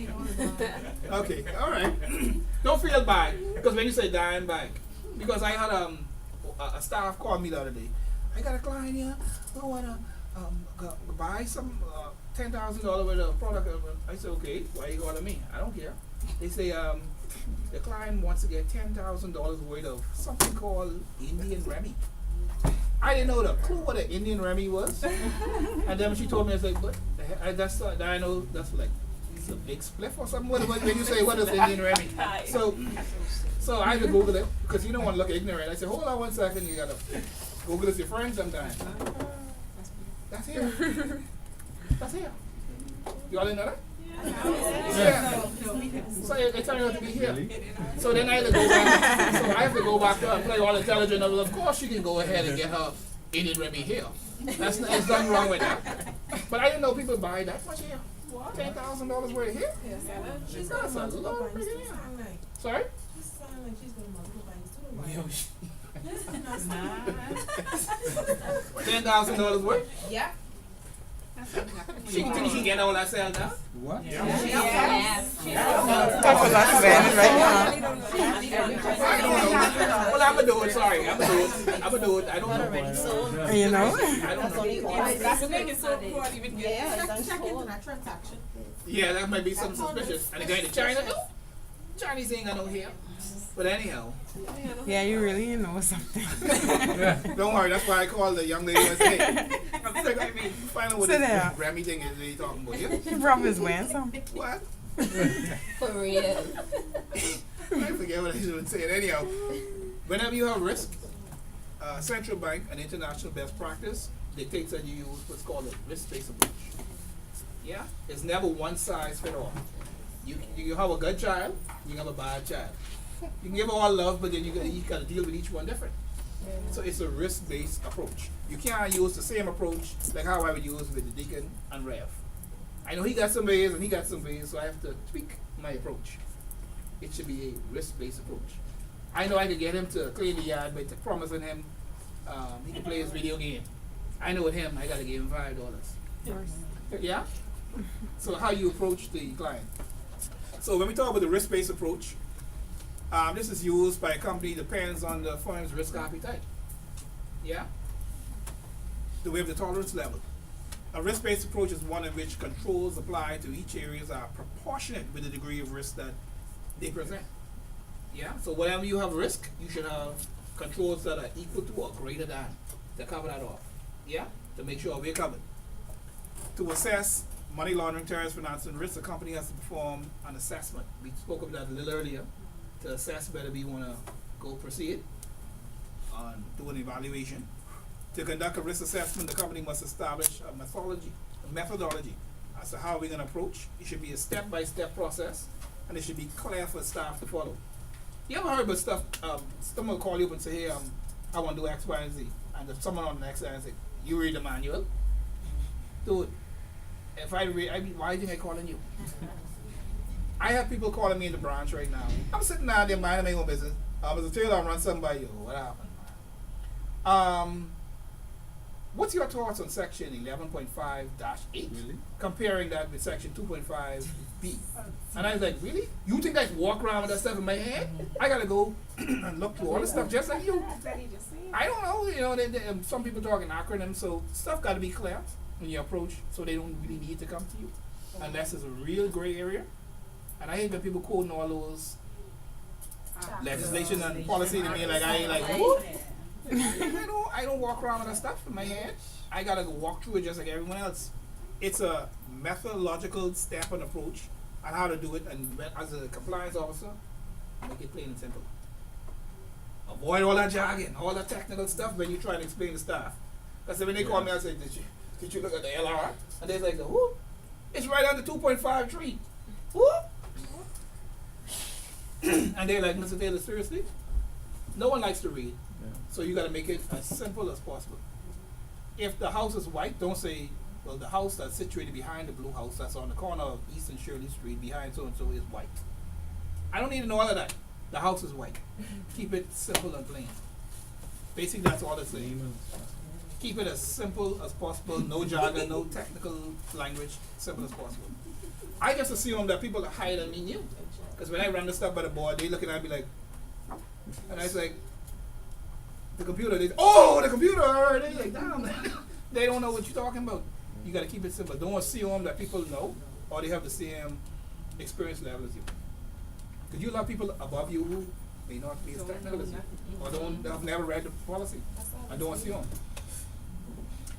know, Okay, all right. Don't feel bad because when you say dime bag, because I had a staff call me the other day. I got a client here who wanna go buy some $10,000 worth of product. I said, okay, why you calling me? I don't care. They say the client wants to get $10,000 worth of something called Indian Remy. I didn't know the clue what an Indian Remy was. And then when she told me, I was like, but that's I know that's like it's a big spliff or something. When you say what is Indian Remy? So I had to Google it because you don't want to look ignorant. I said, hold on 1 second, you gotta Google is your friend sometimes. That's here. That's here. Y'all didn't know that? Yeah. So they tell you to be here. So then I have to go back. So I have to go back to her and play all intelligent. Of course, she can go ahead and get her Indian Remy here. There's nothing wrong with that. But I didn't know people buy that much here. $10,000 worth of here. That's a lot. Sorry. $10,000 worth? Yeah. She can think she can get all that sale now? What? Talk about Spanish right now. I don't know. Well, I'm gonna do it. Sorry, I'm gonna do it. I don't know. You know? I don't know. That's what makes it so cool. Even Check into that transaction. Yeah, that might be something suspicious. And the guy in China, no, Chinese ain't got no hair. But anyhow, Yeah, you really know something. don't worry. That's why I called the young lady and said, hey, find out what Sit this down. Remy thing is that you talking about. Yeah? He probably was wearing some. What? for real. I forget what I was saying. Anyhow, whenever you have risk, central bank and international best practice dictates that you use what's called a risk-based approach. Yeah, it's never one size fit all. You have a good child, you have a bad child. You can give all love, but then you gotta deal with each one different. So it's a risk-based approach. You can't use the same approach like how I would use with the deacon and Rev. I know he got some ways and he got some ways, so I have to tweak my approach. It should be a risk-based approach. I know I could get him to clean the yard by promising him he can play his video game. I know with him, I gotta give him $5. Yeah? So how you approach the client. So when we talk about the risk-based approach, this is used by a company, depends on the firm's risk appetite. Yeah? The way of the tolerance level. A risk-based approach is one in which controls applied to each areas are proportionate with the degree of risk that they present. Yeah? So whenever you have risk, you should have controls that are equal to or greater than to cover that off. Yeah? To make sure we're covered. To assess money laundering, terrorist financing risk, the company has to perform an assessment. We spoke about that a little earlier. To assess whether we want to go proceed on doing an evaluation. To conduct a risk assessment, the company must establish a methodology as to how we're going to approach. It should be a step-by-step process, and it should be clear for staff to follow. You ever heard about stuff, someone will call you up and say, hey, I want to do X, Y, and Z. And if someone on the next line say, you read the manual? Dude, if I read, why do you think I'm calling you? I have people calling me in the branch right now. I'm sitting down there minding my own business. As a tailor, I'm running something by you. What happened? What's your thoughts on section 11.5-8? Really? Comparing that with section 2.5b. And I was like, really? You think I walk around with that stuff in my head? I gotta go and look through all the stuff just like you. I don't know, some people talking acronyms, so stuff gotta be clear when you approach, so they don't really need to come to you. Unless it's a real gray area. And I hate when people quoting all those legislation and policy to me like I ain't like, whoop. I don't walk around with that stuff in my head. I gotta go walk through it just like everyone else. It's a methodological step and approach on how to do it, and as a compliance officer, make it plain and simple. Avoid all that jargon, all that technical stuff when you try to explain to staff. Because when they call me, I say, did you look at the LR? And they're like, whoop, it's right under 2.53. Whoop. And they're like, Mr. Taylor, seriously? No one likes to read. So you got to make it as simple as possible. If the house is white, don't say, well, the house that's situated behind the blue house that's on the corner of East and Shirley Street behind so-and-so is white. I don't need to know all of that. The house is white. Keep it simple and plain. Basically, that's all it's saying. Keep it as simple as possible. No jargon, no technical language. Simple as possible. I just assume that people are higher than me knew. Because when I run the stuff by the board, they looking at me like, and I was like, the computer, the computer, they like, damn, they don't know what you're talking about. You got to keep it simple. Don't assume that people know or they have the same experience level as you. Because you have people above you who may not be as technical as you or have never read the policy. I don't assume.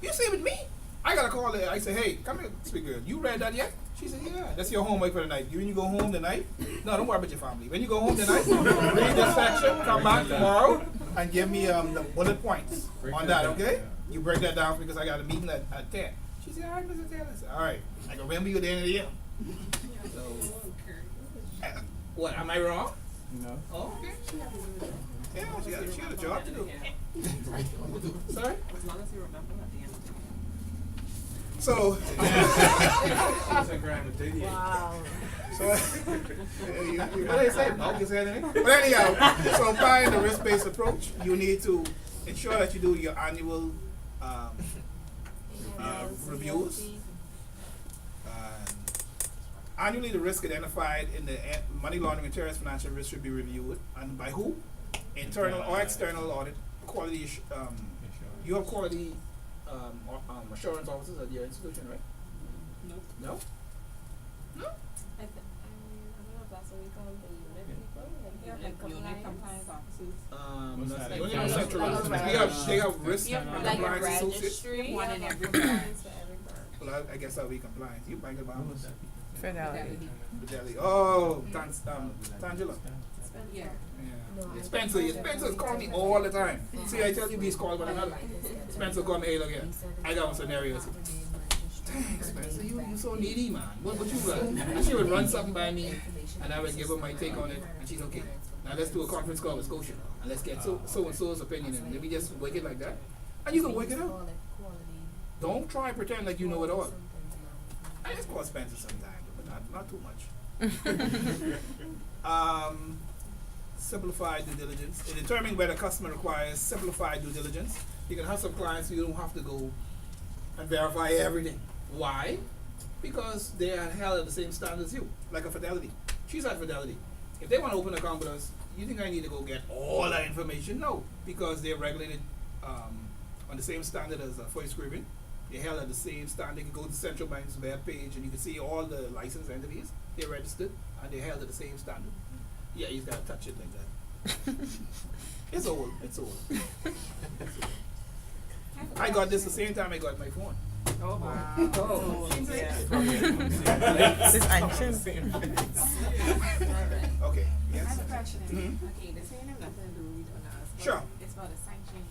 You see with me, I got to call her. I say, hey, come here, sweet girl. You read that yet? She said, yeah, that's your homework for the night. When you go home tonight, no, don't worry about your family. When you go home tonight, read this section, come back tomorrow, and give me the bullet points on that, okay? You break that down because I got a meeting at 10. She said, all right, Mr. Taylor. I said, all right, I can remember you at the end of the year. So, what, am I wrong? No. Oh, okay. Yeah, she got a job to do. Sorry? As long as you remember at the end of the day. So, Wow. so what did I say? No, you said anything? But anyhow, so applying the risk-based approach, you need to ensure that you do your annual reviews. Annually, the risk identified in the money laundering and terrorist financial risk should be reviewed, and by who? Internal or external audit. Quality. You have quality assurance officers at your institution, right? No. No. No. I don't know if that's what we call the unit people. Unit compliance officers. What's that? You only Like have central like officers. They have risk Yeah, and like a compliance associates. registry. One in every compliance for every firm. Well, I guess that'll be compliance. You bank about What was that? Fidelity. Fidelity. Oh, Tangela. Yeah. Yeah. Spencer's calling me all the time. See, I tell you these calls, but I'm not. Spencer call me, hey, look here. I got one scenario. Dang, Spencer, you so needy, man. What you got? And she would run something by me, and I would give her my take on it, and she's okay. Now let's do a conference call with Scotia, and let's get so and so's opinion, and let me just work it like that, and you can work it out. Don't try and pretend like you know it all. I just call Spencer sometimes, but not too much. Simplified due diligence. In determining whether a customer requires simplified due diligence, you can have some clients who you don't have to go and verify everything. Why? Because they are held at the same standard as you, like a Fidelity. She's at Fidelity. If they want to open an account with us, you think I need to go get all that information? No, because they're regulated on the same standard as First Caribbean. They're held at the same standard. You can go to the central bank's web page and you can see all the licensed entities. They're registered and they're held at the same standard. Yeah, you gotta touch it like that. It's old. It's old. I got this the same time I got my phone. Oh, wow. Oh. This ancient. Okay. I Yes. have a question. Mhm. Okay, this ain't have nothing to do with us. But Sure. it's about a sanction.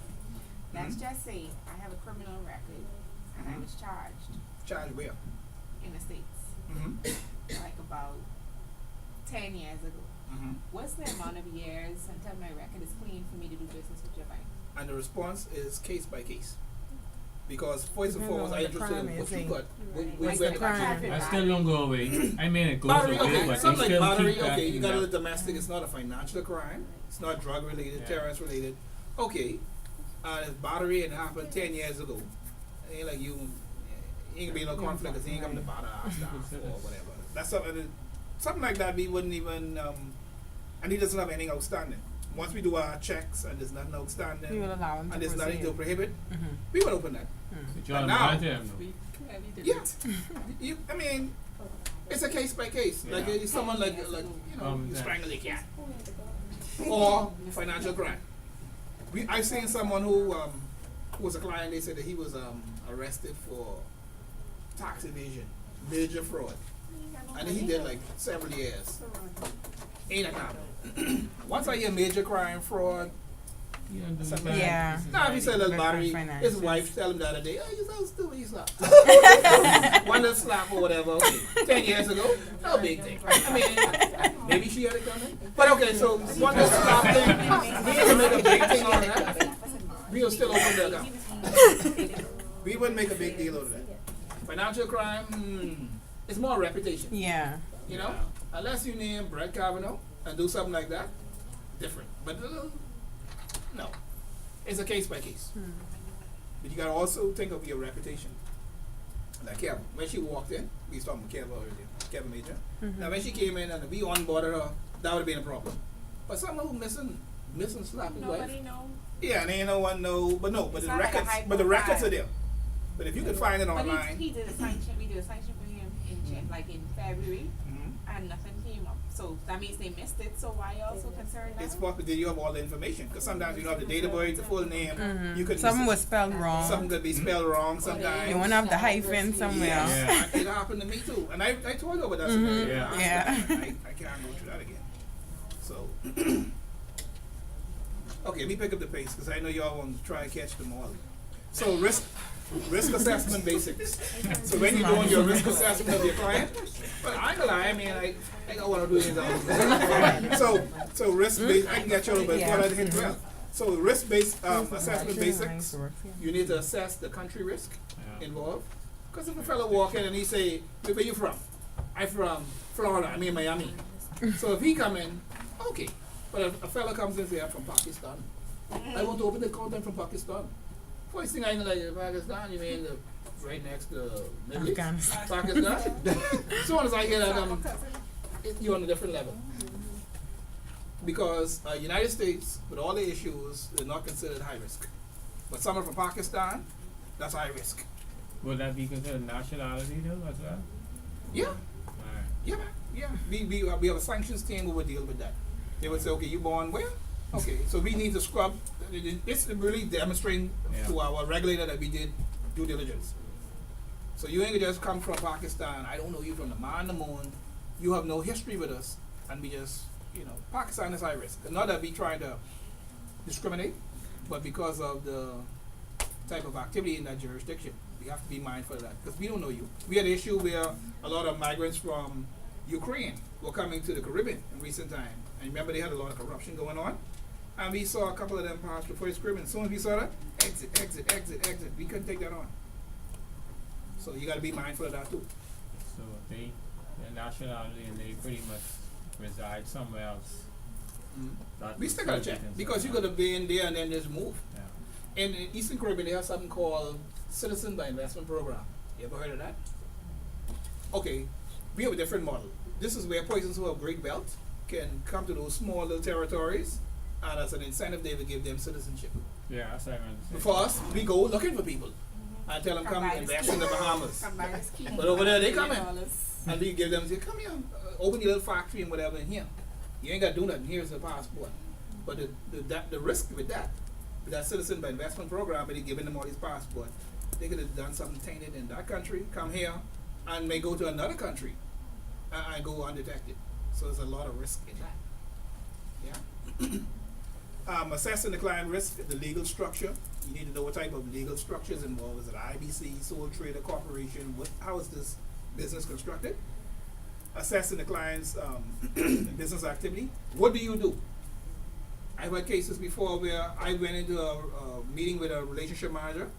Let's just say I have a criminal record and I was charged Charge where? in the States Mm-hmm. like about 10 years ago. Mm-hmm. What's the amount of years until my record is clean for me to do business with your bank? And the response is case by case. Because first and Depends foremost, on I what the interested in crime what is, you eh? got. Like Where the the crime. I still don't go away. I mean, it goes Battery, away, okay, but they something like still battery, keep that. okay, you in got a that. little domestic, it's not a financial crime, it's not drug related, Yeah. terrorist related. Okay, it's battery and it happened 10 years ago. It ain't like you ain't gonna be no conflict because he ain't coming to bother our staff or whatever. That's something like that we wouldn't even, and he doesn't have anything outstanding. Once we do our checks and there's nothing outstanding, You will allow him to and there's nothing to proceed. prohibit, Mhm. we would open that. But you all now- about them, though. Yeah. I mean, it's a case by case. Like Yeah. someone like you know, you Yeah. strangle a cat, or financial crime. I've seen someone who was a client. They said that he was arrested for tax evasion, major fraud, and he did like several years. Ain't a problem. Once I hear major crime, fraud, You don't do Something that. Yeah. nah, if he said little Background battery, his finances. wife tell him the other day, oh, you're so stupid, you slap. One little slap or whatever, okay. 10 years ago, no big thing. I mean, maybe she had it coming. But okay, so one little slap thing, we didn't make a big thing out of that. We will still open the account. We wouldn't make a big deal out of that. Financial crime, it's more reputation. Yeah. You know, unless you name Brett Kavanaugh and do something like that, different. But no, it's a case by case. But you gotta also think of your reputation. Like Kevin, when she walked in, we was talking about Kevin earlier, Kevin Major. Now when she came in and we onboarded her, that would have been a problem. But someone who missing slap his wife. Nobody know. Yeah, and ain't no one know, but It's the not like a records, high but the records profile. are there. But if you could find it But online, he did a sanction. We did a sanction for him like in February, mhm, and nothing came up. So that means they missed it. So why are you also concerned now? it's possible that you have all the information. Because sometimes you don't have the date of birth, the full name. You could Something miss was spelled wrong. something could be spelled wrong sometimes. You won't have the hyphen somewhere. Yeah. It happened to me too, and I told you about that scenario. Yeah. last Yeah. time. I can't go through that again. So, okay, let me pick up the pace because I know y'all want to try and catch them all. So risk assessment basics. So when you're doing your risk assessment of your client, but I ain't gonna lie, I mean, I got what I'm doing. So risk based, I can get you a little bit, but I hit 12. So risk based assessment basics. You need to assess the country risk Yeah. involved. Because if a fellow walk in and he say, where you from? I'm from Florida, I mean Miami. So if he come in, okay. But if a fellow comes in and say, I'm from Pakistan. I want to open the account, I'm from Pakistan. First thing I know, like Pakistan, you mean the right next to Middle East? Afghanistan. Pakistan. As soon as I hear that, you're on a different level. Because United States, with all the issues, they're not considered high risk. But someone from Pakistan, that's high risk. Would that be considered nationality though as well? Yeah, Alright. yeah, man. Yeah. We have a sanctions team who would deal with that. They would say, okay, you born where? Okay, so we need to scrub. It's really demonstrating Yeah. to our regulator that we did due diligence. So you ain't just come from Pakistan. I don't know you from the man, the moon. You have no history with us, and we just Pakistan is high risk. Not that we trying to discriminate, but because of the type of activity in that jurisdiction, we have to be mindful of that because we don't know you. We had an issue where a lot of migrants from Ukraine were coming to the Caribbean in recent time, and remember they had a lot of corruption going on, and we saw a couple of them pass before the Caribbean. As soon as we saw that, exit. We couldn't take that on. So you got to be mindful of that too. So they're nationality and they pretty much reside somewhere else. That We still gotta check Caribbean because you somewhere gotta be in there and then just move. Yeah. In Eastern Caribbean, they have something called Citizen by Investment Program. You ever heard of that? Okay, we have a different model. This is where persons who have great wealth can come to those small little territories, and as an incentive, they will give them citizenship. Yeah, that's what I meant to say. For us, we go looking for people and tell them come buy invest this in the key. Bahamas. Come buy this key. But over there, they come in. $1 And we give them, say, come here, open your little factory and whatever in here. You ain't got to do nothing. Here's the passport. But the risk with that Citizen by Investment Program, but they giving them all these passports, they could have done something tainted in that country, come here, and may go to another country and go undetected. So there's a lot of risk in that. Yeah. Assessing the client risk, the legal structure. You need to know what type of legal structure is involved. Is it IBC, sole trader, corporation? How is this business constructed? Assessing the client's business activity. What do you do? I've had cases before where I went into a meeting with a relationship manager.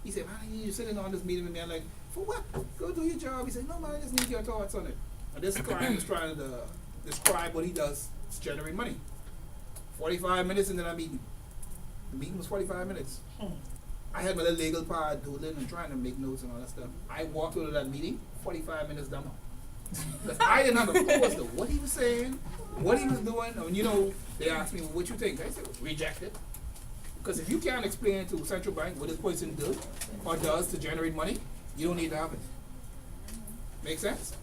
He said, man, you're sitting on this meeting with me. I'm like, for what? Go do your job. He said, no, man, I just need your thoughts on it. And this client is trying to describe what he does to generate money. 45 minutes into that meeting. The meeting was 45 minutes. I had my little legal pad doodling and trying to make notes and all that stuff. I walked out of that meeting 45 minutes down. Because I didn't have a clue as to what he was saying, what he was doing. And they asked me, well, what you think? I said, reject it. Because if you can't explain to central bank what this person does or does to generate money, you don't need to have it. Make sense?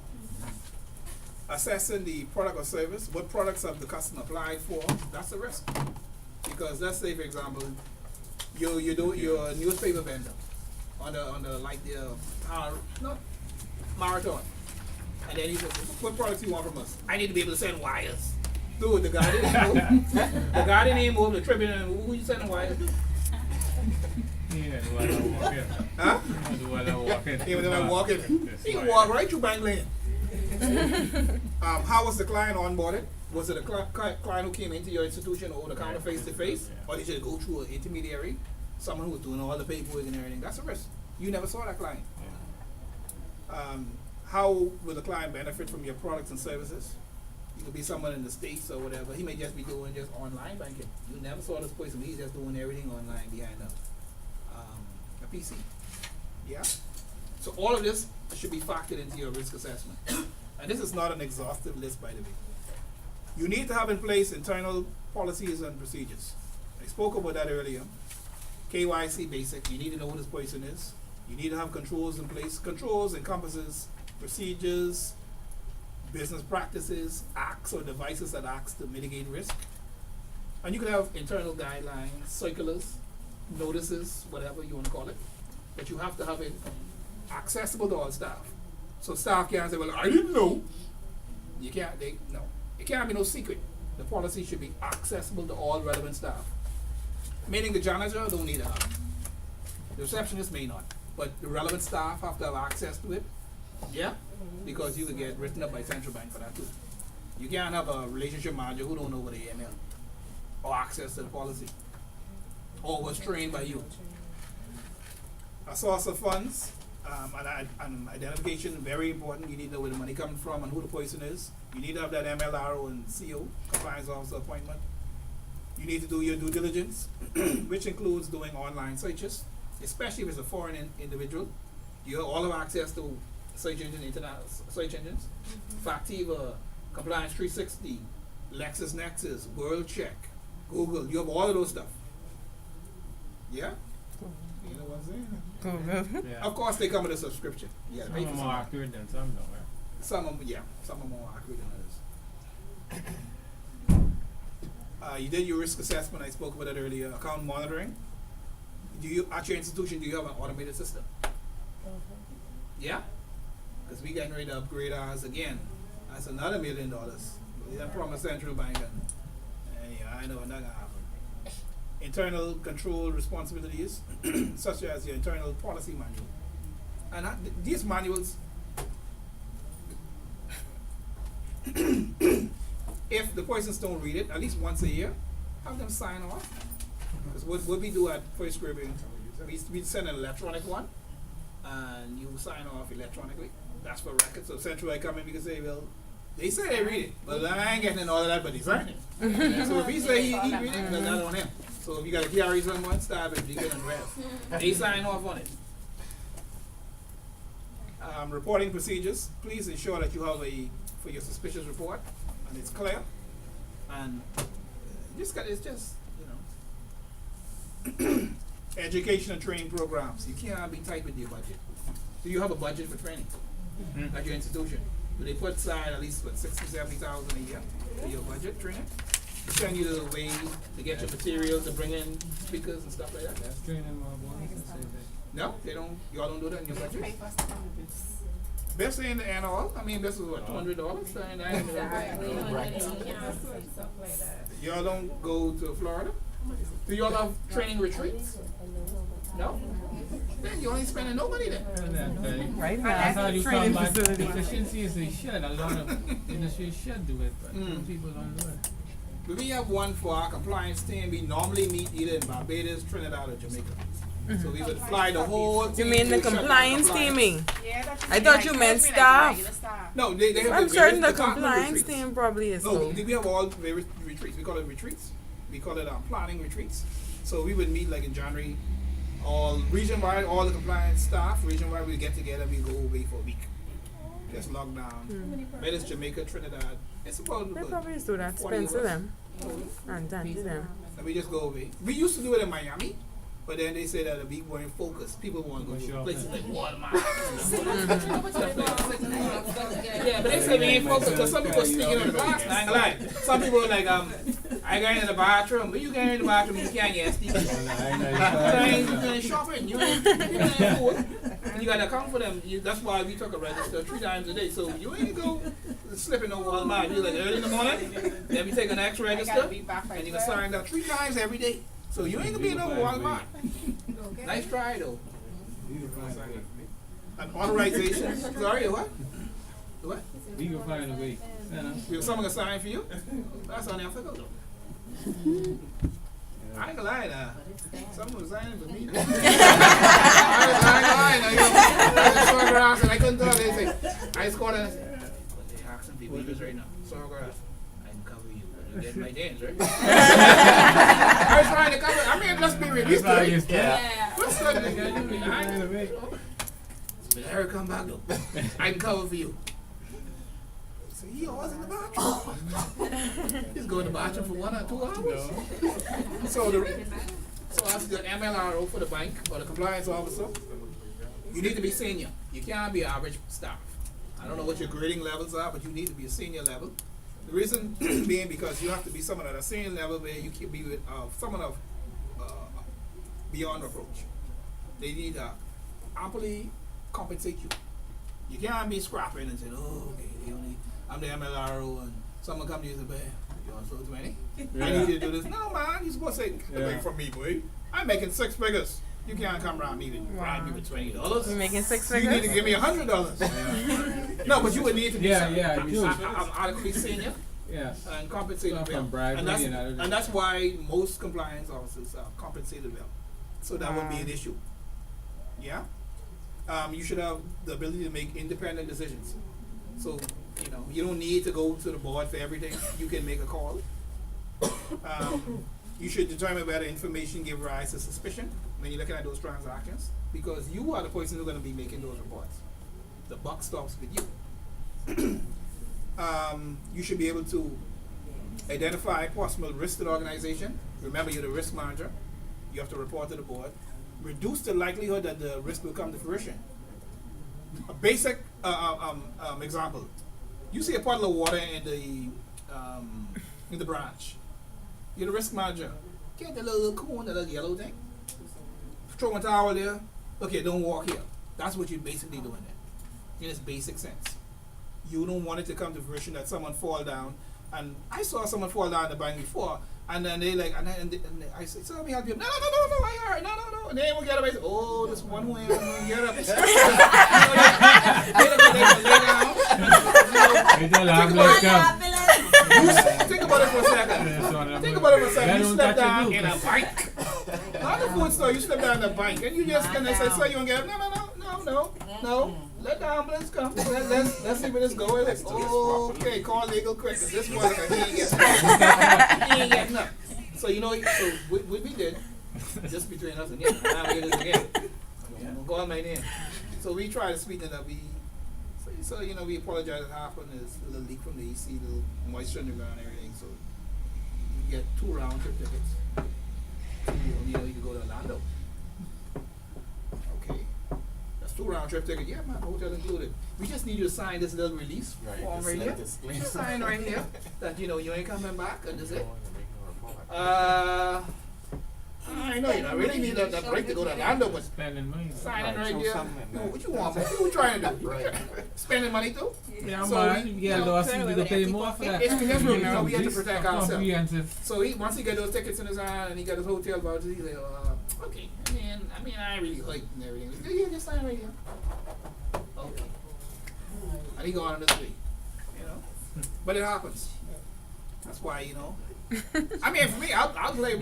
Assessing the product or service, what products have the customer applied for, that's a risk. Because let's say, for example, you're a newspaper vendor on the marathon. And then he says, what products do you want from us? I need to be able to send wires. Dude, the guy didn't move. The guy didn't move, the Tribune didn't move. Who you sending wires to? Yeah, do I walk in? Huh? Do I walk in? Even though I walk in. Yes, He can right. walk right through Bank Lane. How was the client onboarded? Was it a client who came into your institution over the counter Right. face to face? Yeah. Or did you go through an intermediary? Someone who was doing all the paperwork and everything? That's a risk. You never saw that client. Yeah. How will the client benefit from your products and services? You could be someone in the States or whatever. He may just be doing just online banking. You never saw this person. He's just doing everything online behind a PC. Yeah? So all of this should be factored into your risk assessment. And this is not an exhaustive list, by the way. You need to have in place internal policies and procedures. I spoke about that earlier. KYC basic. You need to know who this person is. You need to have controls in place. Controls encompasses procedures, business practices, acts or devices that acts to mitigate risk. And you can have internal guidelines, circulars, notices, whatever you want to call it. But you have to have it accessible to all staff. So staff can't say, well, I didn't know. You can't, no. It can't be no secret. The policy should be accessible to all relevant staff. Meaning the janitor don't need to have it. The receptionist may not. But the relevant staff have to have access to it. Yeah? Because you could get written up by central bank for that too. You can't have a relationship manager who don't know what AML or access to the policy or was trained by you. A source of funds and identification, very important. You need to know where the money coming from and who the person is. You need to have that MLRO and CO, compliance officer appointment. You need to do your due diligence, which includes doing online searches, especially if it's a foreign individual. You all have access to search engine, internet search engines. Factiva, Compliance 360, LexisNexis, WorldCheck, Google. You have all of those stuff. Yeah? You know what I'm saying? Yeah. Of course, they come with a subscription. Yeah, Some are more accurate than some, though, right? some of them, yeah, some are more accurate than others. You did your risk assessment. I spoke about it earlier. Account monitoring. At your institution, do you have an automated system? Yeah? Because we getting ready to upgrade ours again. That's another $1 million. They done promised central bank and yeah, I know it's not gonna happen. Internal control responsibilities, such as your internal policy manual. And these manuals, if the persons don't read it at least once a year, have them sign off. Because what we do at first scribbing, we send an electronic one, and you sign off electronically. That's for records. So central bank come in because they will. They say they read it, but I ain't getting all of that, but he's signing it. So if he say he read it, then that's on him. So if you got to carry someone, stop it, you get on rest. They sign off on it. Reporting procedures. Please ensure that you have for your suspicious report, and it's clear. And it's just, education and training programs. You can't be tight with your budget. Do you have a budget for training at your institution? Do they put aside at least what, 60,000 to 70,000 a year for your budget training? Send you the way to get your materials, to bring in speakers and stuff like that. That's training my boys and say that. No, they don't. Y'all don't do that in your Pay budget. for us to come to this. Best in the annual. I mean, this is what $200. And I Stuff like that. y'all don't go to Florida. Do y'all have training retreats? No. Then you ain't spending no money then. Right That's how now, you training come back. facility. Efficiencies, they should. A lot of industries should do it, but some people don't do it. But we have one for our compliance team. We normally meet either in Barbados, Trinidad, or Jamaica. So we would fly the whole team. You mean the to shut down compliance compliance. teaming? Yeah, I thought you meant staff. No, they have I'm the certain the department compliance retreats. team probably is No, so. we have all various retreats. We call it retreats. We call it planning retreats. So we would meet like in January, all region-wide, all the compliance staff, region-wide, we get together, we go away for a week. Just lock down. Barbados, Jamaica, Trinidad. It's about They about probably do that. 40 Spend to of us. them. And then to them. And we just go away. We used to do it in Miami, but then they say that the people weren't focused. People want to go to places like Walmart. Yeah, but they say we ain't focused because some people sneaking in the box. I ain't gonna lie. Some people are like, I got in the bathroom. When you get in the bathroom, you can't get Steve. You ain't shopping. You ain't food. And you gotta account for them. That's why we took a register 3 times a day. So you ain't go slipping on Walmart. You like early in the morning, then we take an extra register, and you can sign up 3 times every day. So you ain't gonna be in no Walmart. Nice try though. An authorization. Sorry, what? What? We can find a way. Someone gonna sign for you? That's on Africa though. I ain't gonna lie now. Someone was signing for me. I ain't gonna lie now. I couldn't do it. They say, I scored and I said, but they asking people this right now. Sawgrass, I can cover you. You get my dance, right? I was trying to cover. I mean, let's be realistic. What's good? But Eric, come back though. I can cover for you. So he always in the bathroom. He's going to the bathroom for 1 or 2 hours. So as the MLRO for the bank or the compliance officer, you need to be senior. You can't be average staff. I don't know what your grading levels are, but you need to be a senior level. The reason being because you have to be someone at a senior level where you can be with someone of beyond reproach. They need to amply compensate you. You can't be scrapping and saying, oh, okay, I'm the MLRO and someone come to you and say, you want to 20? I need you to do this. No, man, you're supposed to say, get away from me, boy. I'm making 6 figures. You can't come around me with bribe me with $20. You're making 6 You need figures? to give me $100. No, but you would need to be I'm adequately senior Yes. and compensated Stuff well. from bribery And that's why most compliance officers are compensated well. So that would be an issue. Yeah? You should have the ability to make independent decisions. So, you don't need to go to the board for everything. You can make a call. You should determine whether information give rise to suspicion when you're looking at those transactions, because you are the person who's going to be making those reports. The buck stops with you. You should be able to identify possible risk to the organization. Remember, you're the risk manager. You have to report to the board. Reduce the likelihood that the risk will come to fruition. A basic example: you see a puddle of water in the branch. You're the risk manager. Get the little cone, the little yellow thing. Throw a towel there. Okay, don't walk here. That's what you're basically doing there. In its basic sense. You don't want it to come to fruition that someone fall down And I saw someone fall down the bank before, and then they like, and I said, so let me help you. No, I alright, no. And they won't get up. I said, oh, this one way I'm gonna get up. Think about it for a second. Think about it for a second. You slept down in a bank. Not the food store, you slept down in a bank, and you just gonna say, so you won't get up? No. Let the ambulance come. Let's see where this goes. Like, okay, call legal quick. 'Cause this one, he ain't getting up. So you know, so what we did, just between us again. Now we do this again. We'll go on my name. So we try to sweeten it up. So you know, we apologize. It happened. There's a little leak from the AC, little moisture in the ground, and everything. So you get 2 round trip tickets. You know, you can go to Orlando. Okay. 2 round trip ticket, yeah, man, hotel included. We just need you to sign this little release form right here. Just sign right here that you know you ain't coming back, and that's it. I know you don't really need that break to go to Orlando, but Spending money. signing right here. What you want? What you trying to do? Spending money too? Yeah, So man. we- You get lost, you go pay more for that. It's because we know we have to protect ourselves. Comprehensive. So once he got those tickets in his hand and he got his hotel voucher, he's like, okay. I mean, I really like and everything. Yeah, just sign right here. Okay. And he go on this way, you know. But it happens. That's why, you know. I mean, for me, I'll play.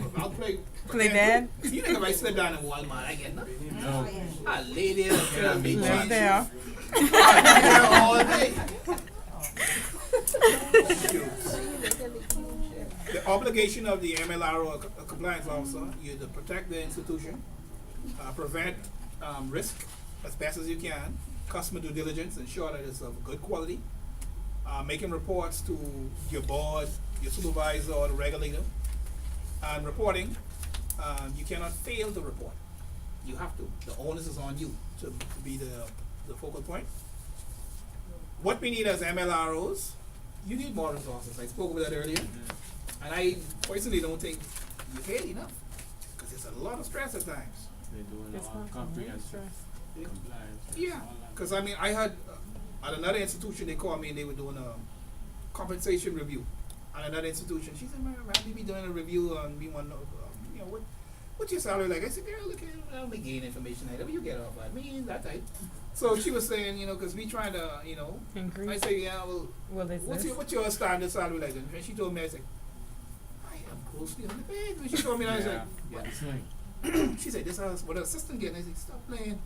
Play dad? You think if I slip down in Walmart, I get nothing. No. I lay there and tell me Live change. there. I lay there all day. The obligation of the MLRO compliance officer is to protect the institution, prevent risk as best as you can, customer due diligence, ensure that it's of good quality, making reports to your board, your supervisor, or the regulator, and reporting. You cannot fail to report. You have to. The onus is on you to be the focal point. What we need as MLROs, you need more resources. I spoke about that earlier. And I personally don't think you paid enough. Because it's a lot of stress at times. They're doing It's all not comprehensive Yeah. compliance. Yeah. all that. Because I mean, I had, at another institution, they called me and they were doing a compensation review. At another institution, she said, man, Randy be doing a review on me one, you know, what's your salary like? I said, girl, look, I'll be gain information like that. What you get off at me, that type. So she was saying, you know, because we trying to, you know, I Increase. say, yeah, well, Well, it's this. what's your standard salary like? And she told me, I said, I am closely underpaid. When she told me, I was like, Yeah, what? that's right. She said, this is what her assistant getting. I said, stop playing.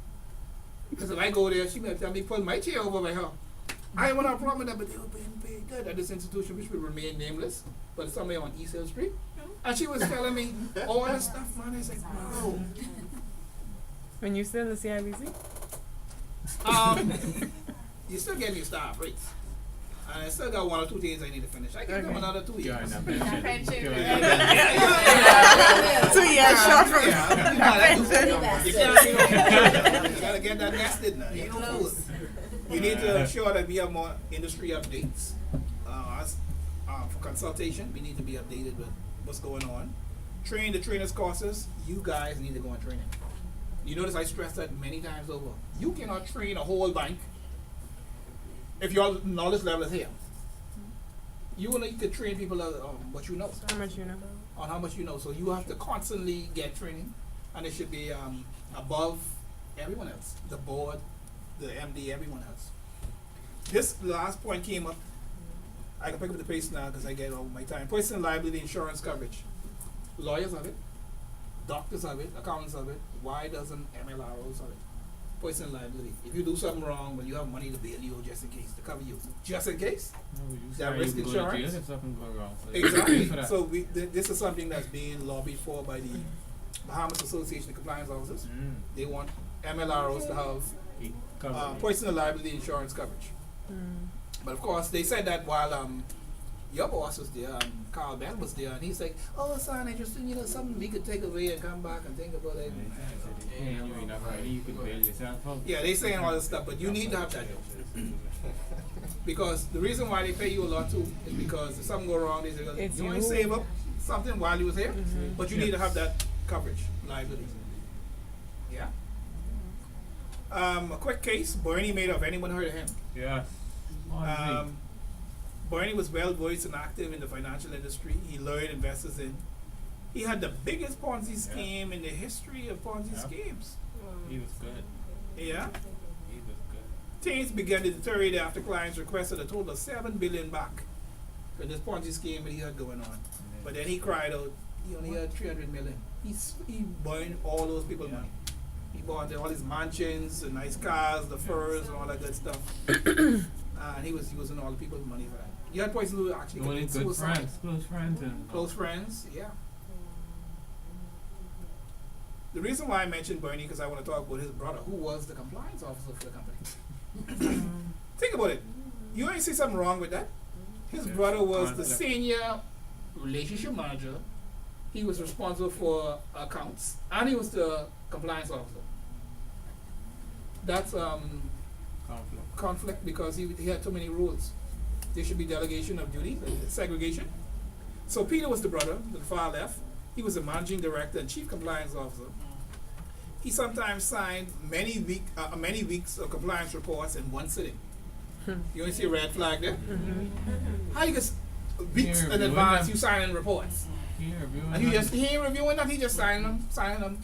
Because if I go there, she might tell me pull my chair over by her. I ain't want a problem with that, but they were paying good at this institution, which will remain nameless, but it's somewhere on East Hill Street. And she was telling me all this stuff, man. I was like, wow. When you still in the CIBC? You still getting your staff rates. And I still got 1 or 2 things I need to finish. I give them Okay. another 2 years. Join that Pension. Join Yeah, that. 2 years short from You gotta get that nested now. You know, fool. You need to ensure that we have more industry updates. For consultation, we need to be updated with what's going on. Train the trainers courses. You guys need to go on training. You notice I stressed that many times over. You cannot train a whole bank if your knowledge level is here. You will need to train people on what you know. How much you know? On how much you know. So you have to constantly get training, and it should be above everyone else, the board, the MD, everyone else. This last point came up. I can pick up the pace now because I get all my time. Personal liability insurance coverage. Lawyers have it, doctors have it, accountants have it. Why doesn't MLROs have it? Personal liability. If you do something wrong, well, you have money to bail you just in case, to cover you. Just in case. No, you That say risk you go to jail insurance? if something go wrong. So you Exactly. pay for that. So this is something that's being lobbied for by the Bahamas Association of Compliance Officers. They want MLROs to have Cover. personal liability insurance coverage. But of course, they said that while your boss was there, Carl Bell was there, and he's like, "Oh, it's not interesting. You know, something we could take away and come back and think about it." You ain't not ready, you could bail yourself out. Yeah, they saying all this stuff, but you need to have that because the reason why they pay you a lot too is because if something go wrong, they say, well, It's "You want you. to save up something while you was here, but you need to have that coverage, liability." Yeah. A quick case: Bernie Madoff. Anyone heard of him? Yes. Um, Bernie was well versed and active in the financial industry. He lured investors in. He had the biggest Ponzi scheme in the history of Ponzi Yeah. schemes. He was good. Yeah. He was good. Things began to deteriorate after clients requested a total of $7 billion back for this Ponzi scheme that he had going on. But then he cried out, he only had 300 million. He burned all those people's Yeah. money. He bought all his mansions, the nice cars, the furs, and all that good stuff. And he was using all the people's money for that. You had poison who actually Only committed good suicide. friends, close friends, and Close friends, yeah. The reason why I mentioned Bernie because I want to talk about his brother, who was the compliance officer for the company. Think about it. You ain't see something wrong with that. His Yeah. brother was the Conflict. senior relationship manager. He was responsible for accounts, and he was the compliance officer. That's conflict. conflict because he had too many rules. There should be delegation of duties, segregation. So Peter was the brother, to the far left. He was the managing director and chief compliance officer. He sometimes signed many weeks of compliance reports in one sitting. You only see a red flag there? How you get weeks Here, in doing advance them. you signing reports? Here, reviewing And he them. ain't reviewing that, he just signing them.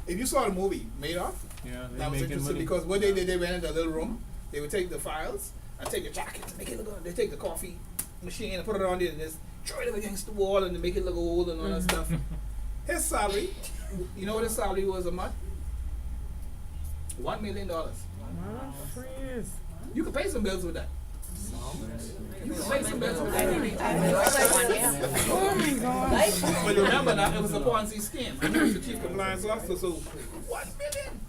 If you saw the movie Madoff, Yeah, they that was making interesting money. because what they did, they went in the little room, they would take the files and take the jackets and make it look good. They take the coffee machine and put it on there and just throw it up against the wall and they make it look old and all that stuff. His salary, you know what his salary was a month? $1 million. Freeze. You could pay some bills with that. You could pay some bills with that. Oh my gosh. But remember now, it was a Ponzi scheme. And he was the chief compliance officer, so $1 million.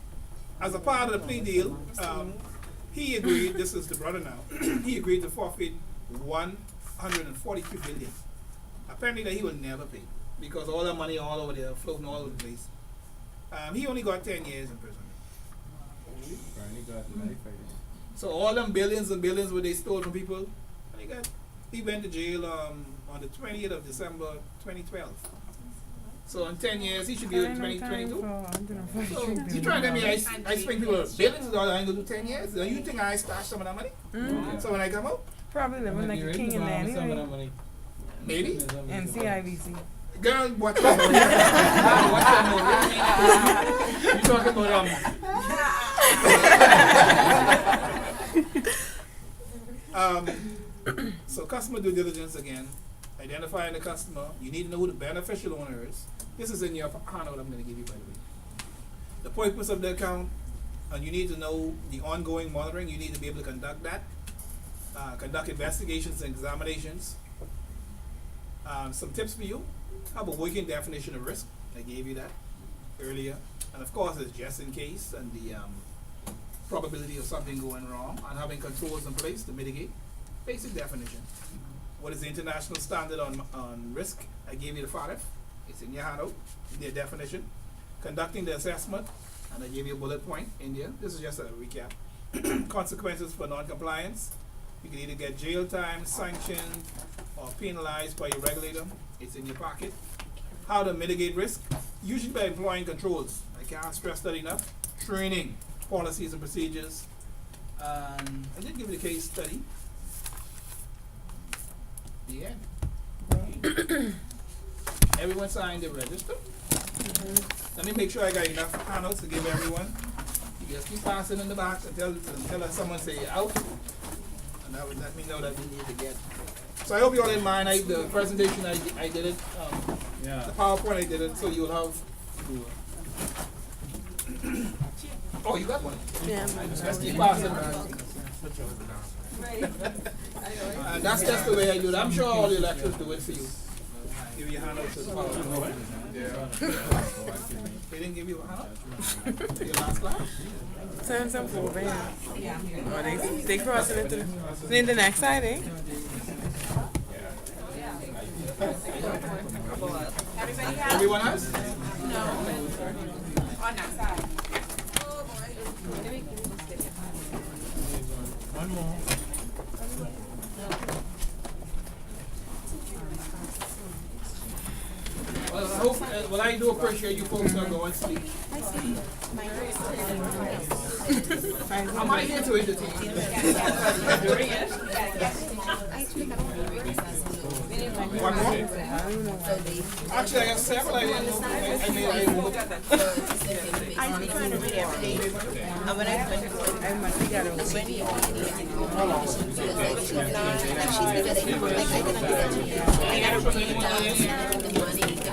As a part of the plea deal, he agreed, this is the brother now, he agreed to forfeit $142 billion. Apparently that he will never pay because all that money all over there, floating all over the place. He only got 10 years in prison. Bernie got life, I guess. So all them billions and billions what they stole from people, and he went to jail on the 20th of December 2012. So in 10 years he should be in 2022. So you trying to tell me I spend people billions of dollars, I ain't gonna do 10 years? Do you think I stash some of that money? So when I come out, Probably living like a king in there Some of that anyway. money. maybe. And CIBC. Girl, watch out. Watch out. You talking about so customer due diligence again, identifying the customer. You need to know who the beneficial owner is. This is in your handout I'm going to give you, by the way. The purpose of the account, and you need to know the ongoing monitoring. You need to be able to conduct that. Conduct investigations and examinations. Some tips for you. Have a working definition of risk. I gave you that earlier. And of course, it's just in case and the probability of something going wrong and having controls in place to mitigate. Basic definition. What is the international standard on risk? I gave you the FARF. It's in your handout, the definition. Conducting the assessment, and I gave you a bullet point in there. This is just a recap. Consequences for non-compliance. You can either get jail time, sanctioned, or penalized by your regulator. It's in your pocket. How to mitigate risk, usually by employing controls. I can't stress that enough. Training, policies and procedures. I did give you the case study. The end. Everyone signed the register. Let me make sure I got enough handouts to give everyone. You just keep passing in the box until someone say you're out. And that would let me know that we need to get. So I hope you all in mind, the presentation I did it, Yeah. the PowerPoint I did it, so you'll have. Oh, you got one? Yeah. Just keep passing. And that's just the way I do it. I'm sure all the lecturers do it for you. Give you handouts as well. They didn't give you a handout? Your last class? Turn some for man. Oh, they cross it into the next side, eh? Everybody has? Everyone has? On that side. One more. Well, I hope, well, I do appreciate you folks are going to sleep. I'm not here to entertain. One more? Actually, I have several. I didn't know. I made I'm trying to read every day. And when I went, I must have got a I gotta read